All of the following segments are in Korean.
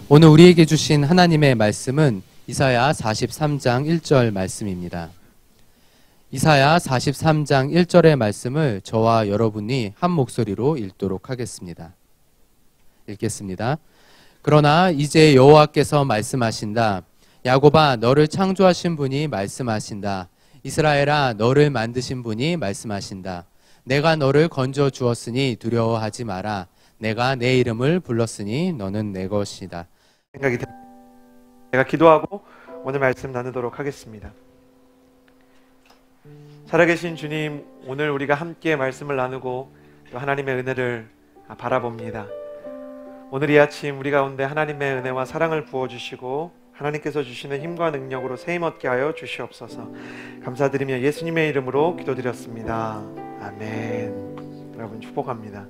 오늘 우리에게 주신 하나님의 말씀은 이사야 43장 1절 말씀입니다. 이사야 43장 1절의 말씀을 저와 여러분이 한 목소리로 읽도록 하겠습니다. 읽겠습니다. 그러나 이제 여호와께서 말씀하신다. 야곱아, 너를 창조하신 분이 말씀하신다. 이스라엘아, 너를 만드신 분이 말씀하신다. 내가 너를 건져 주었으니 두려워하지 마라. 내가 내 이름을 불렀으니 너는 내 것이다. 생각이 듭니다. 제가 기도하고 오늘 말씀 나누도록 하겠습니다. 살아계신 주님, 오늘 우리가 함께 말씀을 나누고 또 하나님의 은혜를 바라봅니다. 오늘 이 아침 우리 가운데 하나님의 은혜와 사랑을 부어주시고 하나님께서 주시는 힘과 능력으로 세임 얻게 하여 주시옵소서. 감사드리며 예수님의 이름으로 기도드렸습니다. 아멘. 여러분 축복합니다.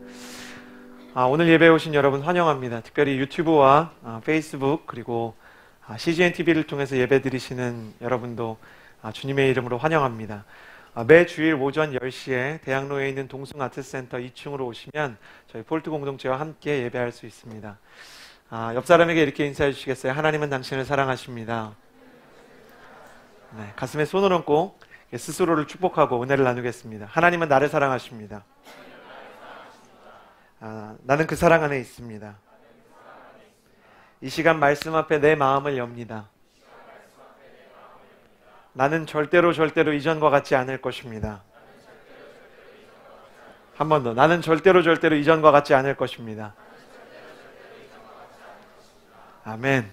오늘 예배에 오신 여러분 환영합니다. 특별히 유튜브와 페이스북 그리고 CGN TV를 통해서 예배 드리시는 여러분도 주님의 이름으로 환영합니다. 매 주일 오전 10시에 대학로에 있는 동숭아트센터 2층으로 오시면 저희 폴트 공동체와 함께 예배할 수 있습니다. 옆 사람에게 이렇게 인사해 주시겠어요? 하나님은 당신을 사랑하십니다. 네, 가슴에 손을 얹고 스스로를 축복하고 은혜를 나누겠습니다. 하나님은 나를 사랑하십니다. 나는 그 사랑 안에 있습니다. 이 시간 말씀 앞에 내 마음을 엽니다. 나는 절대로 이전과 같지 않을 것입니다. 한 번 더. 나는 절대로 이전과 같지 않을 것입니다. 아멘.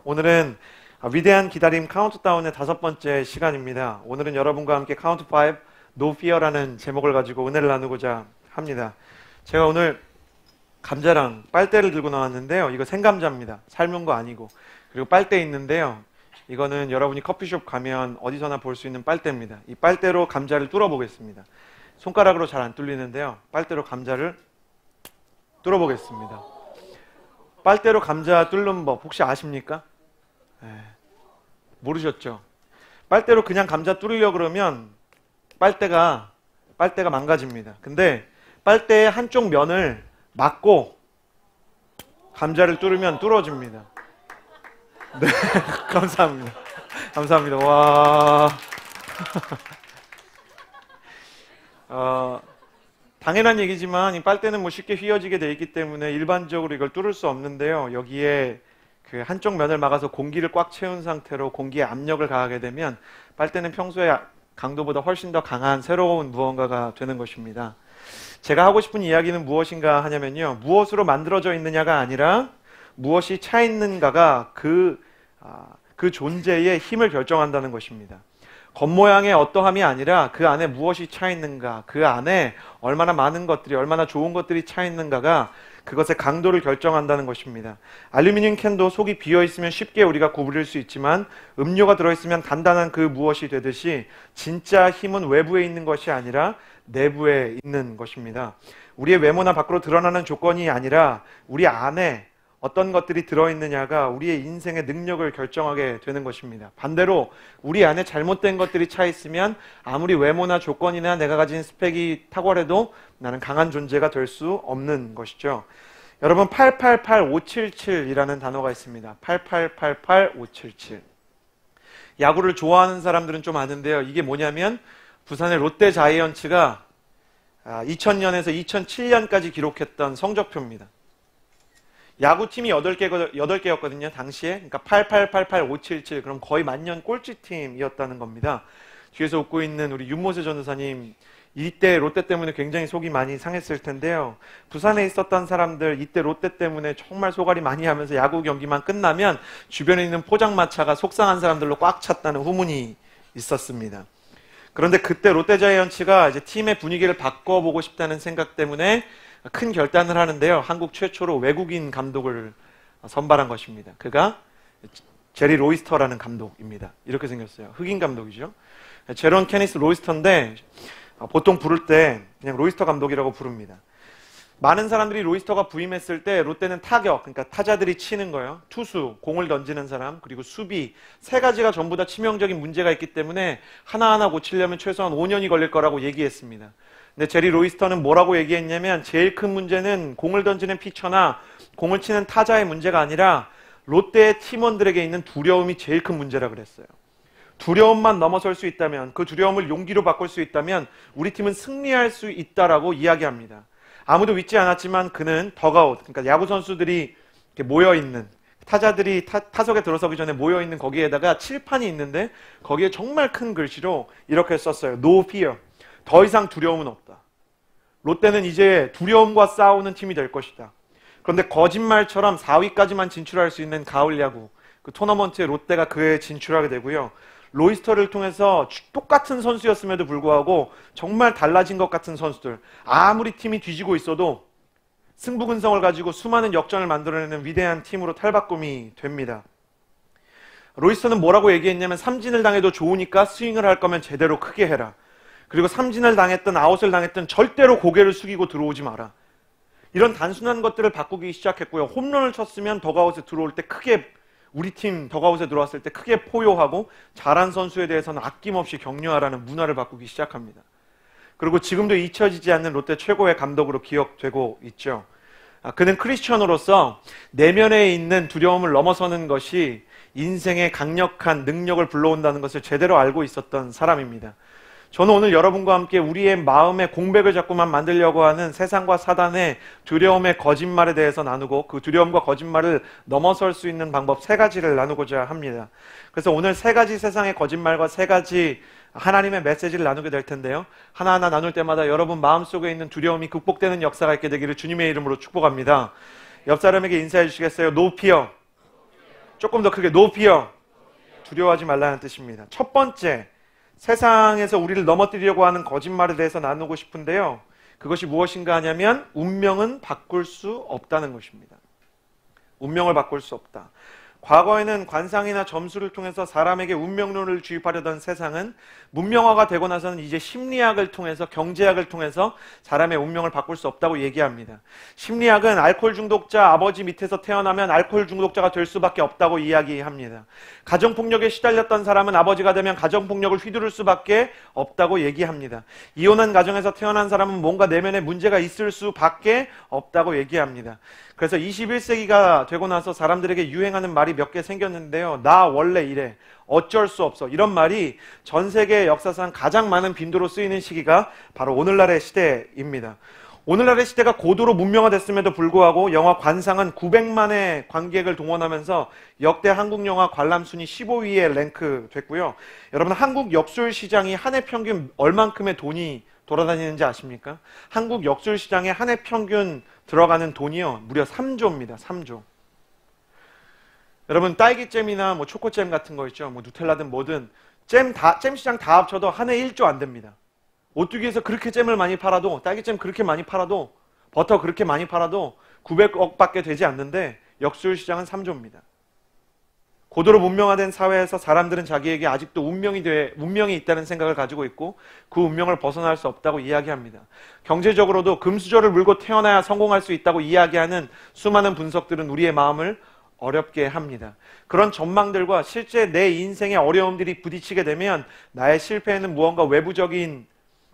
오늘은 위대한 기다림 카운트다운의 5번째 시간입니다. 오늘은 여러분과 함께 카운트 5 No Fear라는 제목을 가지고 은혜를 나누고자 합니다. 제가 오늘 감자랑 빨대를 들고 나왔는데요. 이거 생감자입니다. 삶은 거 아니고. 그리고 빨대 있는데요. 이거는 여러분이 커피숍 가면 어디서나 볼 수 있는 빨대입니다. 이 빨대로 감자를 뚫어 보겠습니다. 손가락으로 잘 안 뚫리는데요. 빨대로 감자를 뚫어 보겠습니다. 빨대로 감자 뚫는 법 혹시 아십니까? 모르셨죠? 빨대로 그냥 감자 뚫으려고 그러면 빨대가 망가집니다. 근데 빨대의 한쪽 면을 막고 감자를 뚫으면 뚫어집니다. 네, 감사합니다. 감사합니다. 와. 당연한 얘기지만 이 빨대는 쉽게 휘어지게 되어 있기 때문에 일반적으로 이걸 뚫을 수 없는데요. 여기에 그 한쪽 면을 막아서 공기를 꽉 채운 상태로 공기에 압력을 가하게 되면 빨대는 평소의 강도보다 훨씬 더 강한 새로운 무언가가 되는 것입니다. 제가 하고 싶은 이야기는 무엇인가 하냐면요. 무엇으로 만들어져 있느냐가 아니라 무엇이 차 있는가가 그 존재의 힘을 결정한다는 것입니다. 겉모양의 어떠함이 아니라 그 안에 무엇이 차 있는가, 그 안에 얼마나 많은 것들이, 얼마나 좋은 것들이 차 있는가가 그것의 강도를 결정한다는 것입니다. 알루미늄 캔도 속이 비어있으면 쉽게 우리가 구부릴 수 있지만 음료가 들어있으면 단단한 그 무엇이 되듯이 진짜 힘은 외부에 있는 것이 아니라 내부에 있는 것입니다. 우리의 외모나 밖으로 드러나는 조건이 아니라 우리 안에 어떤 것들이 들어있느냐가 우리의 인생의 능력을 결정하게 되는 것입니다. 반대로 우리 안에 잘못된 것들이 차 있으면 아무리 외모나 조건이나 내가 가진 스펙이 탁월해도 나는 강한 존재가 될 수 없는 것이죠. 여러분 888577이라는 단어가 있습니다. 8888-577. 야구를 좋아하는 사람들은 좀 아는데요. 이게 뭐냐면 부산의 롯데 자이언츠가 2000년에서 2007년까지 기록했던 성적표입니다. 야구팀이 8개였거든요, 당시에. 그러니까 8888-577, 그럼 거의 만년 꼴찌팀이었다는 겁니다. 뒤에서 웃고 있는 우리 윤모세 전도사님, 이때 롯데 때문에 굉장히 속이 많이 상했을 텐데요. 부산에 있었던 사람들, 이때 롯데 때문에 정말 속앓이 많이 하면서 야구 경기만 끝나면 주변에 있는 포장마차가 속상한 사람들로 꽉 찼다는 후문이 있었습니다. 그런데 그때 롯데자이언츠가 이제 팀의 분위기를 바꿔보고 싶다는 생각 때문에 큰 결단을 하는데요. 한국 최초로 외국인 감독을 선발한 것입니다. 그가 제리 로이스터라는 감독입니다. 이렇게 생겼어요. 흑인 감독이죠. 제론 케니스 로이스터인데 보통 부를 때 그냥 로이스터 감독이라고 부릅니다. 많은 사람들이 로이스터가 부임했을 때 롯데는 타격, 그러니까 타자들이 치는 거예요. 투수, 공을 던지는 사람, 그리고 수비, 세 가지가 전부 다 치명적인 문제가 있기 때문에 하나하나 고치려면 최소한 5년이 걸릴 거라고 얘기했습니다. 근데 제리 로이스터는 뭐라고 얘기했냐면 제일 큰 문제는 공을 던지는 피처나 공을 치는 타자의 문제가 아니라 롯데의 팀원들에게 있는 두려움이 제일 큰 문제라 그랬어요. 두려움만 넘어설 수 있다면, 그 두려움을 용기로 바꿀 수 있다면 우리 팀은 승리할 수 있다라고 이야기합니다. 아무도 믿지 않았지만 그는 덕아웃, 그러니까 야구 선수들이 모여있는, 타자들이 타석에 들어서기 전에 모여있는 거기에다가 칠판이 있는데 거기에 정말 큰 글씨로 이렇게 썼어요. No fear. 더 이상 두려움은 없다. 롯데는 이제 두려움과 싸우는 팀이 될 것이다. 그런데 거짓말처럼 4위까지만 진출할 수 있는 가을 야구, 그 토너먼트에 롯데가 그에 진출하게 되고요. 로이스터를 통해서 똑같은 선수였음에도 불구하고 정말 달라진 것 같은 선수들, 아무리 팀이 뒤지고 있어도 승부근성을 가지고 수많은 역전을 만들어내는 위대한 팀으로 탈바꿈이 됩니다. 로이스터는 뭐라고 얘기했냐면 삼진을 당해도 좋으니까 스윙을 할 거면 제대로 크게 해라. 그리고 삼진을 당했든 아웃을 당했든 절대로 고개를 숙이고 들어오지 마라. 이런 단순한 것들을 바꾸기 시작했고요. 홈런을 쳤으면 덕아웃에 들어올 때 크게, 우리 팀 덕아웃에 들어왔을 때 크게 포효하고 잘한 선수에 대해서는 아낌없이 격려하라는 문화를 바꾸기 시작합니다. 그리고 지금도 잊혀지지 않는 롯데 최고의 감독으로 기억되고 있죠. 그는 크리스천으로서 내면에 있는 두려움을 넘어서는 것이 인생의 강력한 능력을 불러온다는 것을 제대로 알고 있었던 사람입니다. 저는 오늘 여러분과 함께 우리의 마음의 공백을 자꾸만 만들려고 하는 세상과 사단의 두려움의 거짓말에 대해서 나누고 그 두려움과 거짓말을 넘어설 수 있는 방법 3가지를 나누고자 합니다. 그래서 오늘 3가지 세상의 거짓말과 3가지 하나님의 메시지를 나누게 될 텐데요. 하나하나 나눌 때마다 여러분 마음속에 있는 두려움이 극복되는 역사가 있게 되기를 주님의 이름으로 축복합니다. 옆 사람에게 인사해 주시겠어요? No fear. 조금 더 크게 No fear. 두려워하지 말라는 뜻입니다. 첫 번째, 세상에서 우리를 넘어뜨리려고 하는 거짓말에 대해서 나누고 싶은데요. 그것이 무엇인가 하냐면 운명은 바꿀 수 없다는 것입니다. 운명을 바꿀 수 없다. 과거에는 관상이나 점수를 통해서 사람에게 운명론을 주입하려던 세상은 문명화가 되고 나서는 이제 심리학을 통해서, 경제학을 통해서 사람의 운명을 바꿀 수 없다고 얘기합니다. 심리학은 알코올 중독자 아버지 밑에서 태어나면 알코올 중독자가 될 수밖에 없다고 이야기합니다. 가정폭력에 시달렸던 사람은 아버지가 되면 가정폭력을 휘두를 수밖에 없다고 얘기합니다. 이혼한 가정에서 태어난 사람은 뭔가 내면에 문제가 있을 수밖에 없다고 얘기합니다. 그래서 21세기가 되고 나서 사람들에게 유행하는 말이 몇 개 생겼는데요. 나 원래 이래. 어쩔 수 없어. 이런 말이 전 세계 역사상 가장 많은 빈도로 쓰이는 시기가 바로 오늘날의 시대입니다. 오늘날의 시대가 고도로 문명화됐음에도 불구하고 영화 관상은 900만의 관객을 동원하면서 역대 한국 영화 관람 순위 15위에 랭크됐고요. 여러분, 한국 역술 시장이 한 해 평균 얼만큼의 돈이 돌아다니는지 아십니까? 한국 역술 시장에 한 해 평균 들어가는 돈이요, 무려 3조입니다. 3조. 여러분, 딸기잼이나 초코잼 같은 거 있죠. 누텔라든 뭐든 잼 시장 다 합쳐도 한 해 1조 안 됩니다. 오뚜기에서 그렇게 잼을 많이 팔아도, 딸기잼 그렇게 많이 팔아도, 버터 그렇게 많이 팔아도 900억밖에 되지 않는데 역술 시장은 3조입니다. 고도로 문명화된 사회에서 사람들은 자기에게 아직도 운명이 있다는 생각을 가지고 있고 그 운명을 벗어날 수 없다고 이야기합니다. 경제적으로도 금수저를 물고 태어나야 성공할 수 있다고 이야기하는 수많은 분석들은 우리의 마음을 어렵게 합니다. 그런 전망들과 실제 내 인생의 어려움들이 부딪히게 되면 나의 실패에는 무언가 외부적인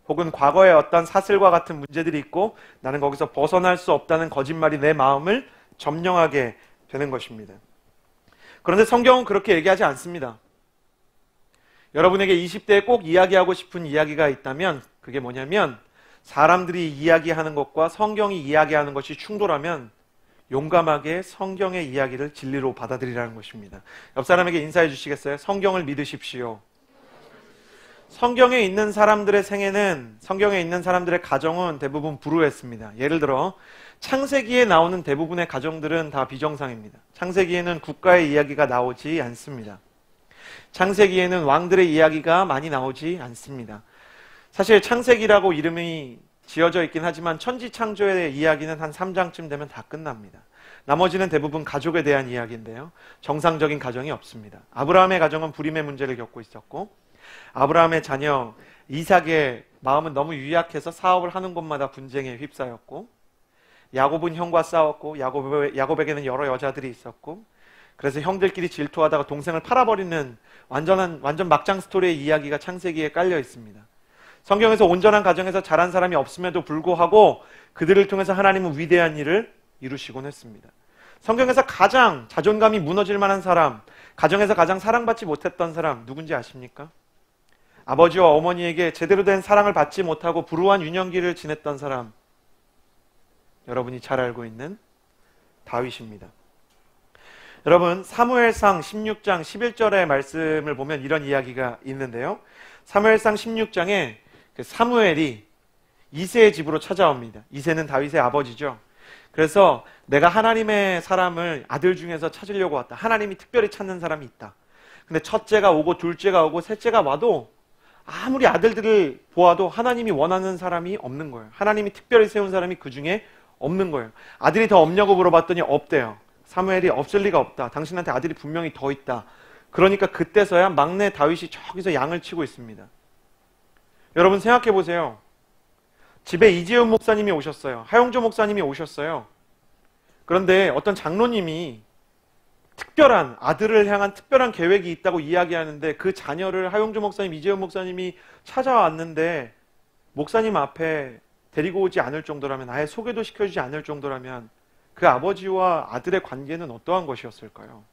혹은 과거의 어떤 사슬과 같은 문제들이 있고 나는 거기서 벗어날 수 없다는 거짓말이 내 마음을 점령하게 되는 것입니다. 그런데 성경은 그렇게 얘기하지 않습니다. 여러분에게 20대에 꼭 이야기하고 싶은 이야기가 있다면 그게 뭐냐면, 사람들이 이야기하는 것과 성경이 이야기하는 것이 충돌하면 용감하게 성경의 이야기를 진리로 받아들이라는 것입니다. 옆 사람에게 인사해 주시겠어요? 성경을 믿으십시오. 성경에 있는 사람들의 생애는, 성경에 있는 사람들의 가정은 대부분 불우했습니다. 예를 들어 창세기에 나오는 대부분의 가정들은 다 비정상입니다. 창세기에는 국가의 이야기가 나오지 않습니다. 창세기에는 왕들의 이야기가 많이 나오지 않습니다. 사실 창세기라고 이름이 지어져 있긴 하지만 천지창조의 이야기는 한 3장쯤 되면 다 끝납니다. 나머지는 대부분 가족에 대한 이야기인데요. 정상적인 가정이 없습니다. 아브라함의 가정은 불임의 문제를 겪고 있었고, 아브라함의 자녀 이삭의 마음은 너무 유약해서 사업을 하는 곳마다 분쟁에 휩싸였고, 야곱은 형과 싸웠고 야곱에게는 여러 여자들이 있었고 그래서 형들끼리 질투하다가 동생을 팔아버리는 완전 막장 스토리의 이야기가 창세기에 깔려 있습니다. 성경에서 온전한 가정에서 자란 사람이 없음에도 불구하고 그들을 통해서 하나님은 위대한 일을 이루시곤 했습니다. 성경에서 가장 자존감이 무너질 만한 사람, 가정에서 가장 사랑받지 못했던 사람 누군지 아십니까? 아버지와 어머니에게 제대로 된 사랑을 받지 못하고 불우한 유년기를 지냈던 사람, 여러분이 잘 알고 있는 다윗입니다. 여러분, 사무엘상 16장 11절의 말씀을 보면 이런 이야기가 있는데요. 사무엘상 16장에 사무엘이 이새의 집으로 찾아옵니다. 이새는 다윗의 아버지죠. 그래서 내가 하나님의 사람을 아들 중에서 찾으려고 왔다. 하나님이 특별히 찾는 사람이 있다. 근데 첫째가 오고 둘째가 오고 셋째가 와도 아무리 아들들을 보아도 하나님이 원하는 사람이 없는 거예요. 하나님이 특별히 세운 사람이 그 중에 없는 거예요. 아들이 더 없냐고 물어봤더니 없대요. 사무엘이 없을 리가 없다. 당신한테 아들이 분명히 더 있다. 그러니까 그때서야 막내 다윗이 저기서 양을 치고 있습니다. 여러분 생각해 보세요. 집에 이재훈 목사님이 오셨어요. 하용조 목사님이 오셨어요. 그런데 어떤 장로님이 특별한 아들을 향한 특별한 계획이 있다고 이야기하는데 그 자녀를 하용조 목사님, 이재훈 목사님이 찾아왔는데 목사님 앞에 데리고 오지 않을 정도라면, 아예 소개도 시켜주지 않을 정도라면 그 아버지와 아들의 관계는 어떠한 것이었을까요?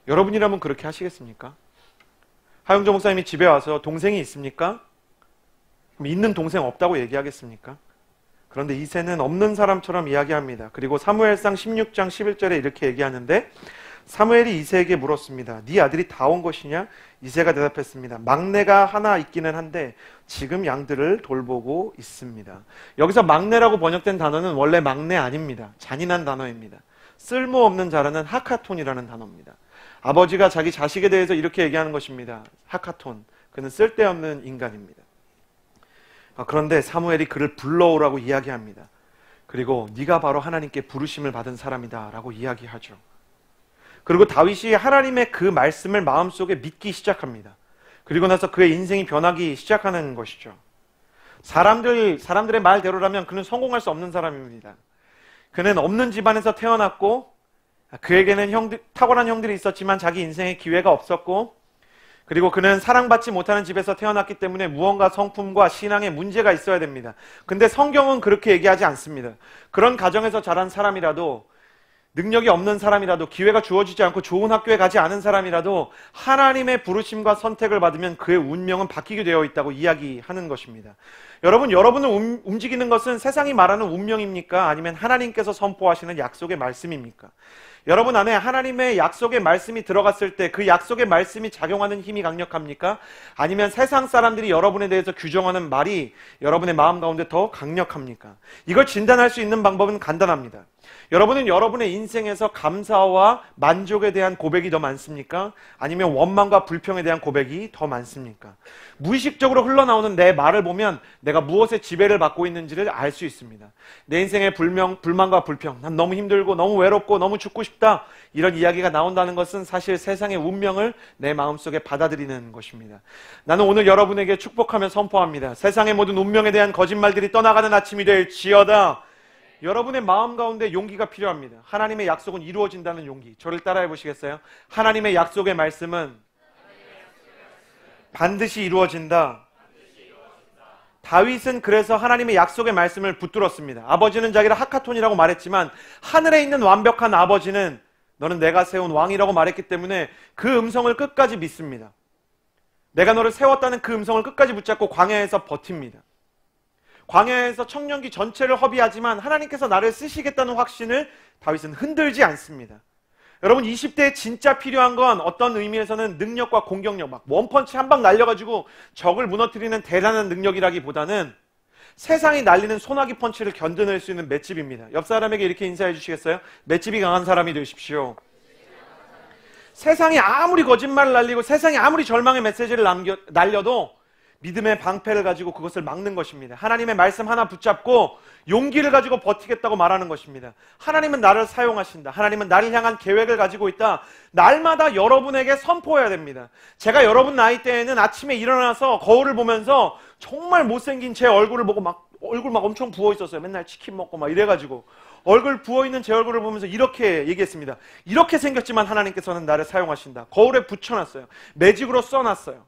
여러분이라면 그렇게 하시겠습니까? 하용조 목사님이 집에 와서 동생이 있습니까? 그럼 있는 동생 없다고 얘기하겠습니까? 그런데 이새는 없는 사람처럼 이야기합니다. 그리고 사무엘상 16장 11절에 이렇게 얘기하는데 사무엘이 이새에게 물었습니다. 네 아들이 다 온 것이냐? 이새가 대답했습니다. 막내가 하나 있기는 한데 지금 양들을 돌보고 있습니다. 여기서 막내라고 번역된 단어는 원래 막내 아닙니다. 잔인한 단어입니다. 쓸모없는 자라는 하카톤이라는 단어입니다. 아버지가 자기 자식에 대해서 이렇게 얘기하는 것입니다. 하카톤, 그는 쓸데없는 인간입니다. 그런데 사무엘이 그를 불러오라고 이야기합니다. 그리고 네가 바로 하나님께 부르심을 받은 사람이다 라고 이야기하죠. 그리고 다윗이 하나님의 그 말씀을 마음속에 믿기 시작합니다. 그리고 나서 그의 인생이 변하기 시작하는 것이죠. 사람들의 말대로라면 그는 성공할 수 없는 사람입니다. 그는 없는 집안에서 태어났고 그에게는 탁월한 형들이 있었지만 자기 인생에 기회가 없었고, 그리고 그는 사랑받지 못하는 집에서 태어났기 때문에 무언가 성품과 신앙에 문제가 있어야 됩니다. 근데 성경은 그렇게 얘기하지 않습니다. 그런 가정에서 자란 사람이라도, 능력이 없는 사람이라도, 기회가 주어지지 않고 좋은 학교에 가지 않은 사람이라도 하나님의 부르심과 선택을 받으면 그의 운명은 바뀌게 되어 있다고 이야기하는 것입니다. 여러분을 움직이는 것은 세상이 말하는 운명입니까? 아니면 하나님께서 선포하시는 약속의 말씀입니까? 여러분 안에 하나님의 약속의 말씀이 들어갔을 때 그 약속의 말씀이 작용하는 힘이 강력합니까? 아니면 세상 사람들이 여러분에 대해서 규정하는 말이 여러분의 마음 가운데 더 강력합니까? 이걸 진단할 수 있는 방법은 간단합니다. 여러분은 여러분의 인생에서 감사와 만족에 대한 고백이 더 많습니까? 아니면 원망과 불평에 대한 고백이 더 많습니까? 무의식적으로 흘러나오는 내 말을 보면 내가 무엇에 지배를 받고 있는지를 알 수 있습니다. 내 인생의 불만과 불평, 난 너무 힘들고 너무 외롭고 너무 죽고 싶다, 이런 이야기가 나온다는 것은 사실 세상의 운명을 내 마음속에 받아들이는 것입니다. 나는 오늘 여러분에게 축복하며 선포합니다. 세상의 모든 운명에 대한 거짓말들이 떠나가는 아침이 될지어다. 여러분의 마음 가운데 용기가 필요합니다. 하나님의 약속은 이루어진다는 용기. 저를 따라해 보시겠어요? 하나님의 약속의 말씀은 반드시 이루어진다. 다윗은 그래서 하나님의 약속의 말씀을 붙들었습니다. 아버지는 자기를 하카톤이라고 말했지만 하늘에 있는 완벽한 아버지는 너는 내가 세운 왕이라고 말했기 때문에 그 음성을 끝까지 믿습니다. 내가 너를 세웠다는 그 음성을 끝까지 붙잡고 광야에서 버팁니다. 광야에서 청년기 전체를 허비하지만 하나님께서 나를 쓰시겠다는 확신을 다윗은 흔들지 않습니다. 여러분 20대에 진짜 필요한 건 어떤 의미에서는 능력과 공격력, 막 원펀치 한 방 날려가지고 적을 무너뜨리는 대단한 능력이라기보다는 세상이 날리는 소나기 펀치를 견뎌낼 수 있는 맷집입니다. 옆 사람에게 이렇게 인사해 주시겠어요? 맷집이 강한 사람이 되십시오. 세상이 아무리 거짓말을 날리고 세상이 아무리 절망의 메시지를 날려도 믿음의 방패를 가지고 그것을 막는 것입니다. 하나님의 말씀 하나 붙잡고 용기를 가지고 버티겠다고 말하는 것입니다. 하나님은 나를 사용하신다. 하나님은 나를 향한 계획을 가지고 있다. 날마다 여러분에게 선포해야 됩니다. 제가 여러분 나이 때에는 아침에 일어나서 거울을 보면서 정말 못생긴 제 얼굴을 보고 얼굴 엄청 부어 있었어요. 맨날 치킨 먹고 막 이래가지고 얼굴 부어있는 제 얼굴을 보면서 이렇게 얘기했습니다. 이렇게 생겼지만 하나님께서는 나를 사용하신다. 거울에 붙여놨어요. 매직으로 써놨어요.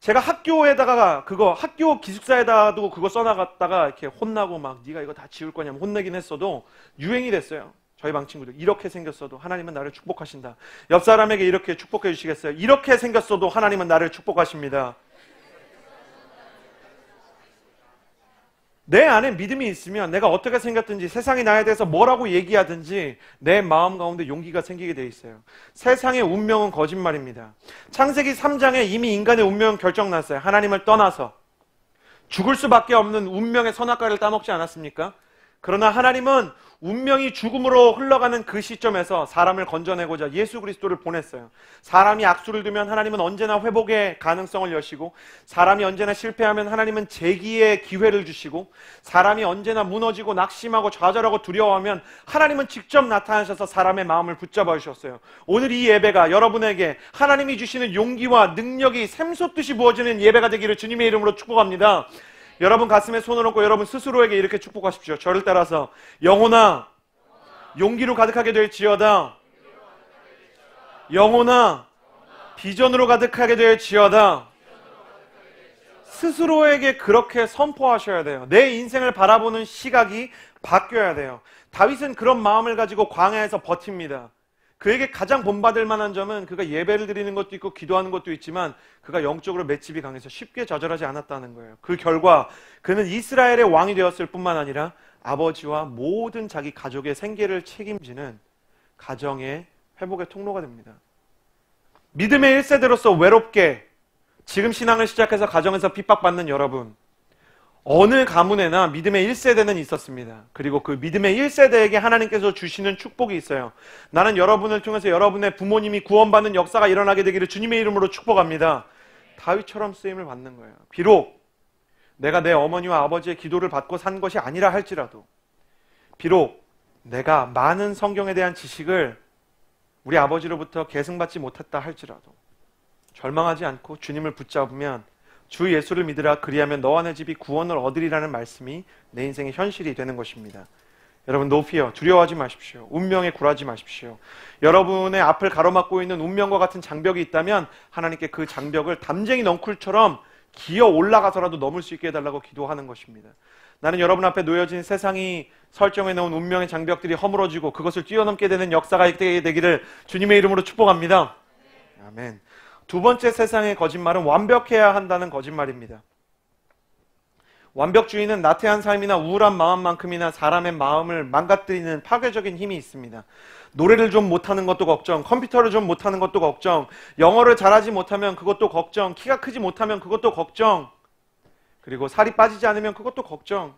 제가 학교에다가 학교 기숙사에다도 그거 써나갔다가 이렇게 혼나고 막 네가 이거 다 지울 거냐면 혼내긴 했어도 유행이 됐어요. 저희 방 친구들 이렇게 생겼어도 하나님은 나를 축복하신다. 옆 사람에게 이렇게 축복해 주시겠어요? 이렇게 생겼어도 하나님은 나를 축복하십니다. 내 안에 믿음이 있으면 내가 어떻게 생겼든지 세상이 나에 대해서 뭐라고 얘기하든지 내 마음 가운데 용기가 생기게 돼 있어요. 세상의 운명은 거짓말입니다. 창세기 3장에 이미 인간의 운명은 결정났어요. 하나님을 떠나서 죽을 수밖에 없는 운명의 선악과를 따먹지 않았습니까? 그러나 하나님은 운명이 죽음으로 흘러가는 그 시점에서 사람을 건져내고자 예수 그리스도를 보냈어요. 사람이 악수를 두면 하나님은 언제나 회복의 가능성을 여시고, 사람이 언제나 실패하면 하나님은 재기의 기회를 주시고, 사람이 언제나 무너지고 낙심하고 좌절하고 두려워하면 하나님은 직접 나타나셔서 사람의 마음을 붙잡아 주셨어요. 오늘 이 예배가 여러분에게 하나님이 주시는 용기와 능력이 샘솟듯이 부어지는 예배가 되기를 주님의 이름으로 축복합니다. 여러분 가슴에 손을 얹고 여러분 스스로에게 이렇게 축복하십시오. 저를 따라서 영혼아 용기로 가득하게 될지어다. 영혼아 비전으로 가득하게 될지어다. 스스로에게 그렇게 선포하셔야 돼요. 내 인생을 바라보는 시각이 바뀌어야 돼요. 다윗은 그런 마음을 가지고 광야에서 버팁니다. 그에게 가장 본받을 만한 점은 그가 예배를 드리는 것도 있고 기도하는 것도 있지만 그가 영적으로 맷집이 강해서 쉽게 좌절하지 않았다는 거예요. 그 결과 그는 이스라엘의 왕이 되었을 뿐만 아니라 아버지와 모든 자기 가족의 생계를 책임지는 가정의 회복의 통로가 됩니다. 믿음의 1세대로서 외롭게 지금 신앙을 시작해서 가정에서 핍박받는 여러분, 어느 가문에나 믿음의 1세대는 있었습니다. 그리고 그 믿음의 1세대에게 하나님께서 주시는 축복이 있어요. 나는 여러분을 통해서 여러분의 부모님이 구원받는 역사가 일어나게 되기를 주님의 이름으로 축복합니다. 다윗처럼 쓰임을 받는 거예요. 비록 내가 내 어머니와 아버지의 기도를 받고 산 것이 아니라 할지라도, 비록 내가 많은 성경에 대한 지식을 우리 아버지로부터 계승받지 못했다 할지라도 절망하지 않고 주님을 붙잡으면 주 예수를 믿으라 그리하면 너와 내 집이 구원을 얻으리라는 말씀이 내 인생의 현실이 되는 것입니다. 여러분 노피어 두려워하지 마십시오. 운명에 굴하지 마십시오. 여러분의 앞을 가로막고 있는 운명과 같은 장벽이 있다면 하나님께 그 장벽을 담쟁이 넝쿨처럼 기어 올라가서라도 넘을 수 있게 해달라고 기도하는 것입니다. 나는 여러분 앞에 놓여진 세상이 설정해 놓은 운명의 장벽들이 허물어지고 그것을 뛰어넘게 되는 역사가 되기를 주님의 이름으로 축복합니다. 아멘. 두 번째 세상의 거짓말은 완벽해야 한다는 거짓말입니다. 완벽주의는 나태한 삶이나 우울한 마음만큼이나 사람의 마음을 망가뜨리는 파괴적인 힘이 있습니다. 노래를 좀 못하는 것도 걱정, 컴퓨터를 좀 못하는 것도 걱정, 영어를 잘하지 못하면 그것도 걱정, 키가 크지 못하면 그것도 걱정, 그리고 살이 빠지지 않으면 그것도 걱정.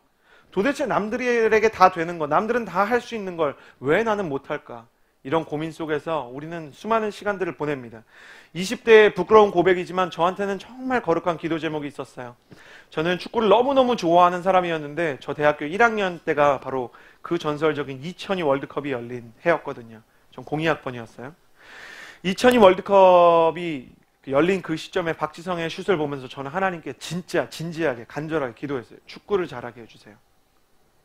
도대체 남들에게 다 되는 거, 남들은 다 할 수 있는 걸 왜 나는 못할까? 이런 고민 속에서 우리는 수많은 시간들을 보냅니다. 20대의 부끄러운 고백이지만 저한테는 정말 거룩한 기도 제목이 있었어요. 저는 축구를 너무너무 좋아하는 사람이었는데 저 대학교 1학년 때가 바로 그 전설적인 2002 월드컵이 열린 해였거든요. 전 02학번이었어요. 2002 월드컵이 열린 그 시점에 박지성의 슛을 보면서 저는 하나님께 진짜 진지하게 간절하게 기도했어요. 축구를 잘하게 해주세요.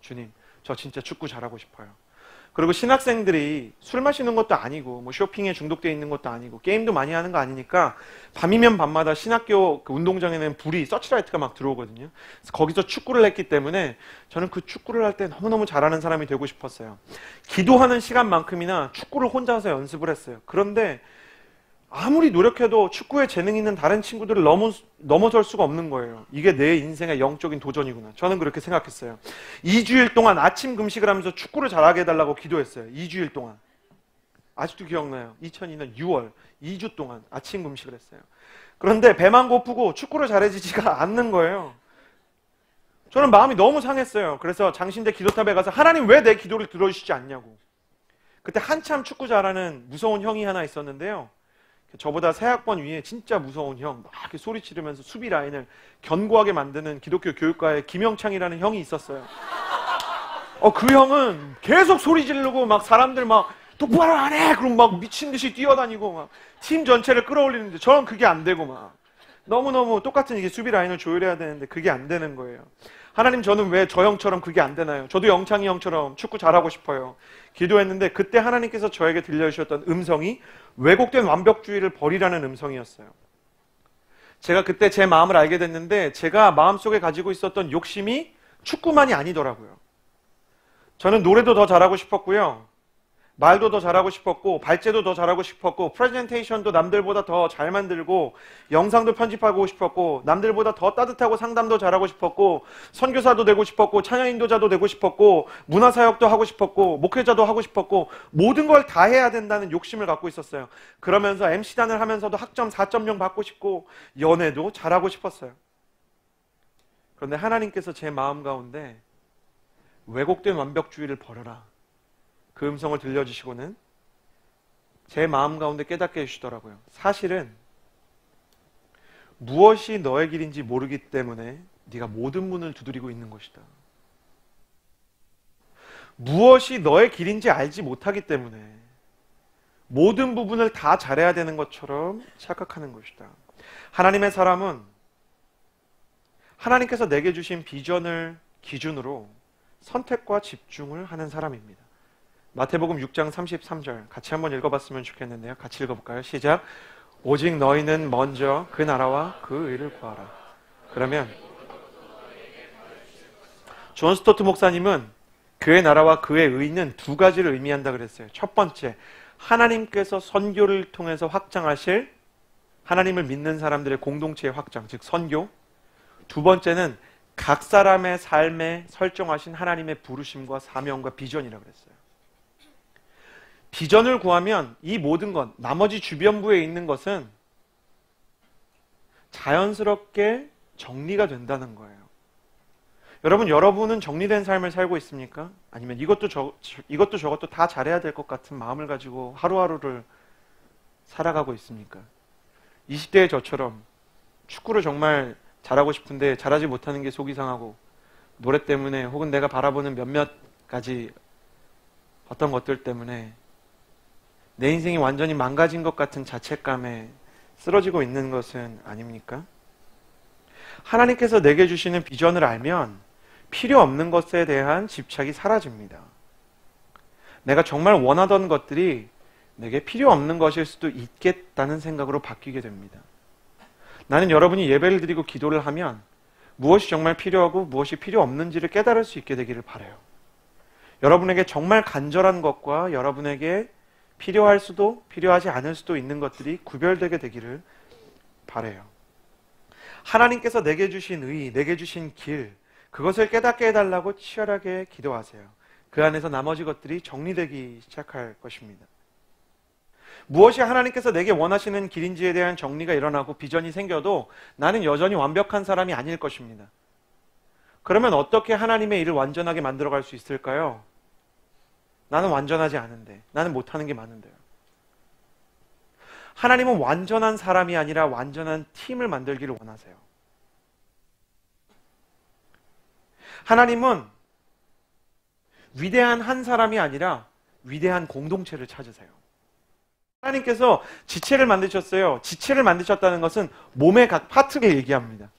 주님, 저 진짜 축구 잘하고 싶어요. 그리고 신학생들이 술 마시는 것도 아니고 뭐 쇼핑에 중독되어 있는 것도 아니고 게임도 많이 하는 거 아니니까 밤이면 밤마다 신학교 그 운동장에는 불이 서치라이트가 막 들어오거든요. 그래서 거기서 축구를 했기 때문에 저는 그 축구를 할 때 너무너무 잘하는 사람이 되고 싶었어요. 기도하는 시간만큼이나 축구를 혼자서 연습을 했어요. 그런데 아무리 노력해도 축구에 재능 있는 다른 친구들을 넘어설 수가 없는 거예요. 이게 내 인생의 영적인 도전이구나. 저는 그렇게 생각했어요. 2주일 동안 아침 금식을 하면서 축구를 잘하게 해달라고 기도했어요. 2주일 동안. 아직도 기억나요. 2002년 6월 2주 동안 아침 금식을 했어요. 그런데 배만 고프고 축구를 잘해지지가 않는 거예요. 저는 마음이 너무 상했어요. 그래서 장신대 기도탑에 가서 하나님 왜 내 기도를 들어주시지 않냐고. 그때 한참 축구 잘하는 무서운 형이 하나 있었는데요. 저보다 세 학번 위에 진짜 무서운 형, 막 이렇게 소리 지르면서 수비 라인을 견고하게 만드는 기독교 교육과의 김영창이라는 형이 있었어요. 그 형은 계속 소리 지르고 막 사람들 막 똑바로 안 해! 그럼 막 미친 듯이 뛰어다니고 막 팀 전체를 끌어올리는데 저는 그게 안 되고 막 너무너무 똑같은 이게 수비 라인을 조율해야 되는데 그게 안 되는 거예요. 하나님, 저는 왜 저 형처럼 그게 안 되나요? 저도 영창이 형처럼 축구 잘하고 싶어요. 기도했는데 그때 하나님께서 저에게 들려주셨던 음성이 왜곡된 완벽주의를 버리라는 음성이었어요. 제가 그때 제 마음을 알게 됐는데 제가 마음속에 가지고 있었던 욕심이 축구만이 아니더라고요. 저는 노래도 더 잘하고 싶었고요. 말도 더 잘하고 싶었고, 발제도 더 잘하고 싶었고, 프레젠테이션도 남들보다 더 잘 만들고, 영상도 편집하고 싶었고, 남들보다 더 따뜻하고 상담도 잘하고 싶었고, 선교사도 되고 싶었고, 찬양 인도자도 되고 싶었고, 문화사역도 하고 싶었고, 목회자도 하고 싶었고, 모든 걸 다 해야 된다는 욕심을 갖고 있었어요. 그러면서 MC단을 하면서도 학점 4.0 받고 싶고, 연애도 잘하고 싶었어요. 그런데 하나님께서 제 마음 가운데 왜곡된 완벽주의를 버려라, 그 음성을 들려주시고는 제 마음 가운데 깨닫게 해주시더라고요. 사실은 무엇이 너의 길인지 모르기 때문에 네가 모든 문을 두드리고 있는 것이다. 무엇이 너의 길인지 알지 못하기 때문에 모든 부분을 다 잘해야 되는 것처럼 착각하는 것이다. 하나님의 사람은 하나님께서 내게 주신 비전을 기준으로 선택과 집중을 하는 사람입니다. 마태복음 6장 33절 같이 한번 읽어봤으면 좋겠는데요. 같이 읽어볼까요? 시작. 오직 너희는 먼저 그 나라와 그 의를 구하라. 그러면 존 스토트 목사님은 그의 나라와 그의 의는 두 가지를 의미한다 그랬어요. 첫 번째, 하나님께서 선교를 통해서 확장하실 하나님을 믿는 사람들의 공동체의 확장, 즉 선교. 두 번째는 각 사람의 삶에 설정하신 하나님의 부르심과 사명과 비전이라고 그랬어요. 비전을 구하면 이 모든 것, 나머지 주변부에 있는 것은 자연스럽게 정리가 된다는 거예요. 여러분, 여러분은 정리된 삶을 살고 있습니까? 아니면 이것도 저것도 다 잘해야 될 것 같은 마음을 가지고 하루하루를 살아가고 있습니까? 20대의 저처럼 축구를 정말 잘하고 싶은데 잘하지 못하는 게 속이 상하고, 노래 때문에 혹은 내가 바라보는 몇몇 가지 어떤 것들 때문에 내 인생이 완전히 망가진 것 같은 자책감에 쓰러지고 있는 것은 아닙니까? 하나님께서 내게 주시는 비전을 알면 필요 없는 것에 대한 집착이 사라집니다. 내가 정말 원하던 것들이 내게 필요 없는 것일 수도 있겠다는 생각으로 바뀌게 됩니다. 나는 여러분이 예배를 드리고 기도를 하면 무엇이 정말 필요하고 무엇이 필요 없는지를 깨달을 수 있게 되기를 바라요. 여러분에게 정말 간절한 것과 여러분에게 필요할 수도 필요하지 않을 수도 있는 것들이 구별되게 되기를 바라요. 하나님께서 내게 주신 의, 내게 주신 길, 그것을 깨닫게 해달라고 치열하게 기도하세요. 그 안에서 나머지 것들이 정리되기 시작할 것입니다. 무엇이 하나님께서 내게 원하시는 길인지에 대한 정리가 일어나고 비전이 생겨도 나는 여전히 완벽한 사람이 아닐 것입니다. 그러면 어떻게 하나님의 일을 완전하게 만들어갈 수 있을까요? 나는 완전하지 않은데, 나는 못하는 게 많은데요. 하나님은 완전한 사람이 아니라 완전한 팀을 만들기를 원하세요. 하나님은 위대한 한 사람이 아니라 위대한 공동체를 찾으세요. 하나님께서 지체를 만드셨어요. 지체를 만드셨다는 것은 몸의 각 파트를 얘기합니다.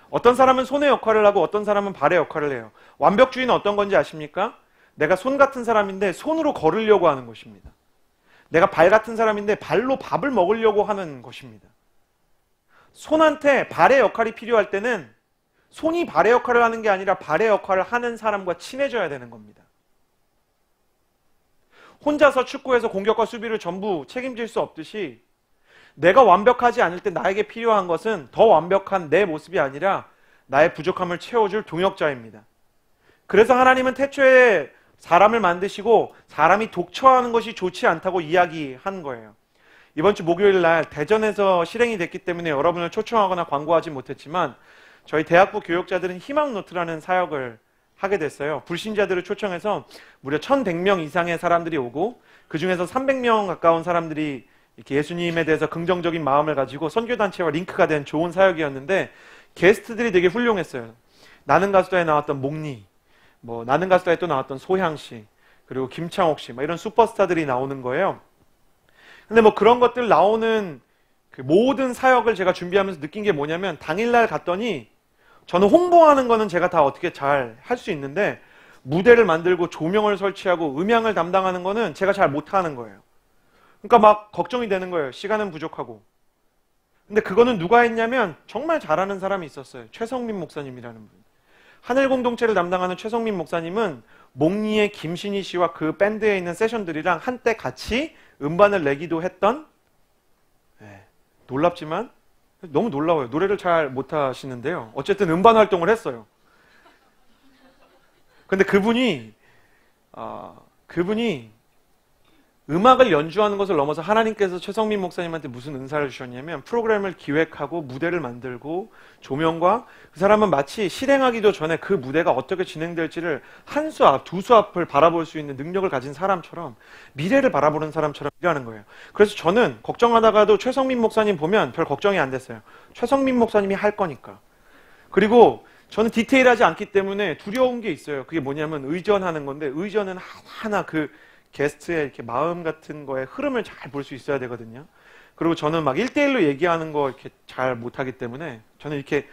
어떤 사람은 손의 역할을 하고 어떤 사람은 발의 역할을 해요. 완벽주의는 어떤 건지 아십니까? 내가 손 같은 사람인데 손으로 걸으려고 하는 것입니다. 내가 발 같은 사람인데 발로 밥을 먹으려고 하는 것입니다. 손한테 발의 역할이 필요할 때는 손이 발의 역할을 하는 게 아니라 발의 역할을 하는 사람과 친해져야 되는 겁니다. 혼자서 축구에서 공격과 수비를 전부 책임질 수 없듯이 내가 완벽하지 않을 때 나에게 필요한 것은 더 완벽한 내 모습이 아니라 나의 부족함을 채워줄 동역자입니다. 그래서 하나님은 태초에 사람을 만드시고 사람이 독처하는 것이 좋지 않다고 이야기한 거예요. 이번 주 목요일 날 대전에서 실행이 됐기 때문에 여러분을 초청하거나 광고하지 못했지만 저희 대학부 교육자들은 희망노트라는 사역을 하게 됐어요. 불신자들을 초청해서 무려 1,100명 이상의 사람들이 오고 그 중에서 300명 가까운 사람들이 이렇게 예수님에 대해서 긍정적인 마음을 가지고 선교단체와 링크가 된 좋은 사역이었는데 게스트들이 되게 훌륭했어요. 나는 가수다에 나왔던 목니, 나는 가수다에 또 나왔던 소향씨, 그리고 김창옥씨, 이런 슈퍼스타들이 나오는 거예요. 근데 그런 것들 나오는 그 모든 사역을 제가 준비하면서 느낀 게 뭐냐면 당일날 갔더니 저는 홍보하는 거는 제가 다 어떻게 잘 할 수 있는데 무대를 만들고 조명을 설치하고 음향을 담당하는 거는 제가 잘 못하는 거예요. 그러니까 막 걱정이 되는 거예요. 시간은 부족하고. 근데 그거는 누가 했냐면 정말 잘하는 사람이 있었어요. 최성민 목사님이라는 분. 하늘 공동체를 담당하는 최성민 목사님은 목리의 김신희 씨와 그 밴드에 있는 세션들이랑 한때 같이 음반을 내기도 했던, 놀랍지만 너무 놀라워요. 노래를 잘 못하시는데요. 어쨌든 음반 활동을 했어요. 근데 그분이 음악을 연주하는 것을 넘어서 하나님께서 최성민 목사님한테 무슨 은사를 주셨냐면 프로그램을 기획하고 무대를 만들고 조명과 그 사람은 마치 실행하기도 전에 그 무대가 어떻게 진행될지를 한 수 앞, 두 수 앞을 바라볼 수 있는 능력을 가진 사람처럼 미래를 바라보는 사람처럼 일하는 거예요. 그래서 저는 걱정하다가도 최성민 목사님 보면 별 걱정이 안 됐어요. 최성민 목사님이 할 거니까. 그리고 저는 디테일하지 않기 때문에 두려운 게 있어요. 그게 뭐냐면 의전하는 건데 의전은 하나하나 그 게스트의 이렇게 마음 같은 거에 흐름을 잘 볼 수 있어야 되거든요. 그리고 저는 막 1대1로 얘기하는 거 이렇게 잘 못하기 때문에 저는 이렇게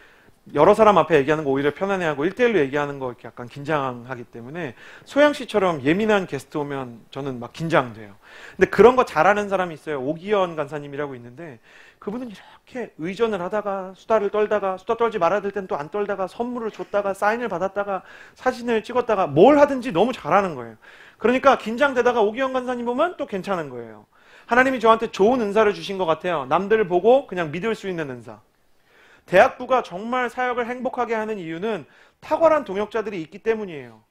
여러 사람 앞에 얘기하는 거 오히려 편안해하고 1대1로 얘기하는 거 이렇게 약간 긴장하기 때문에 소양 씨처럼 예민한 게스트 오면 저는 막 긴장돼요. 근데 그런 거 잘하는 사람이 있어요. 오기현 간사님이라고 있는데 그분은 이렇게 의전을 하다가 수다를 떨다가 수다 떨지 말아야 될 땐 또 안 떨다가 선물을 줬다가 사인을 받았다가 사진을 찍었다가 뭘 하든지 너무 잘하는 거예요. 그러니까 긴장되다가 오기현 간사님 보면 또 괜찮은 거예요. 하나님이 저한테 좋은 은사를 주신 것 같아요. 남들을 보고 그냥 믿을 수 있는 은사. 대학부가 정말 사역을 행복하게 하는 이유는 탁월한 동역자들이 있기 때문이에요.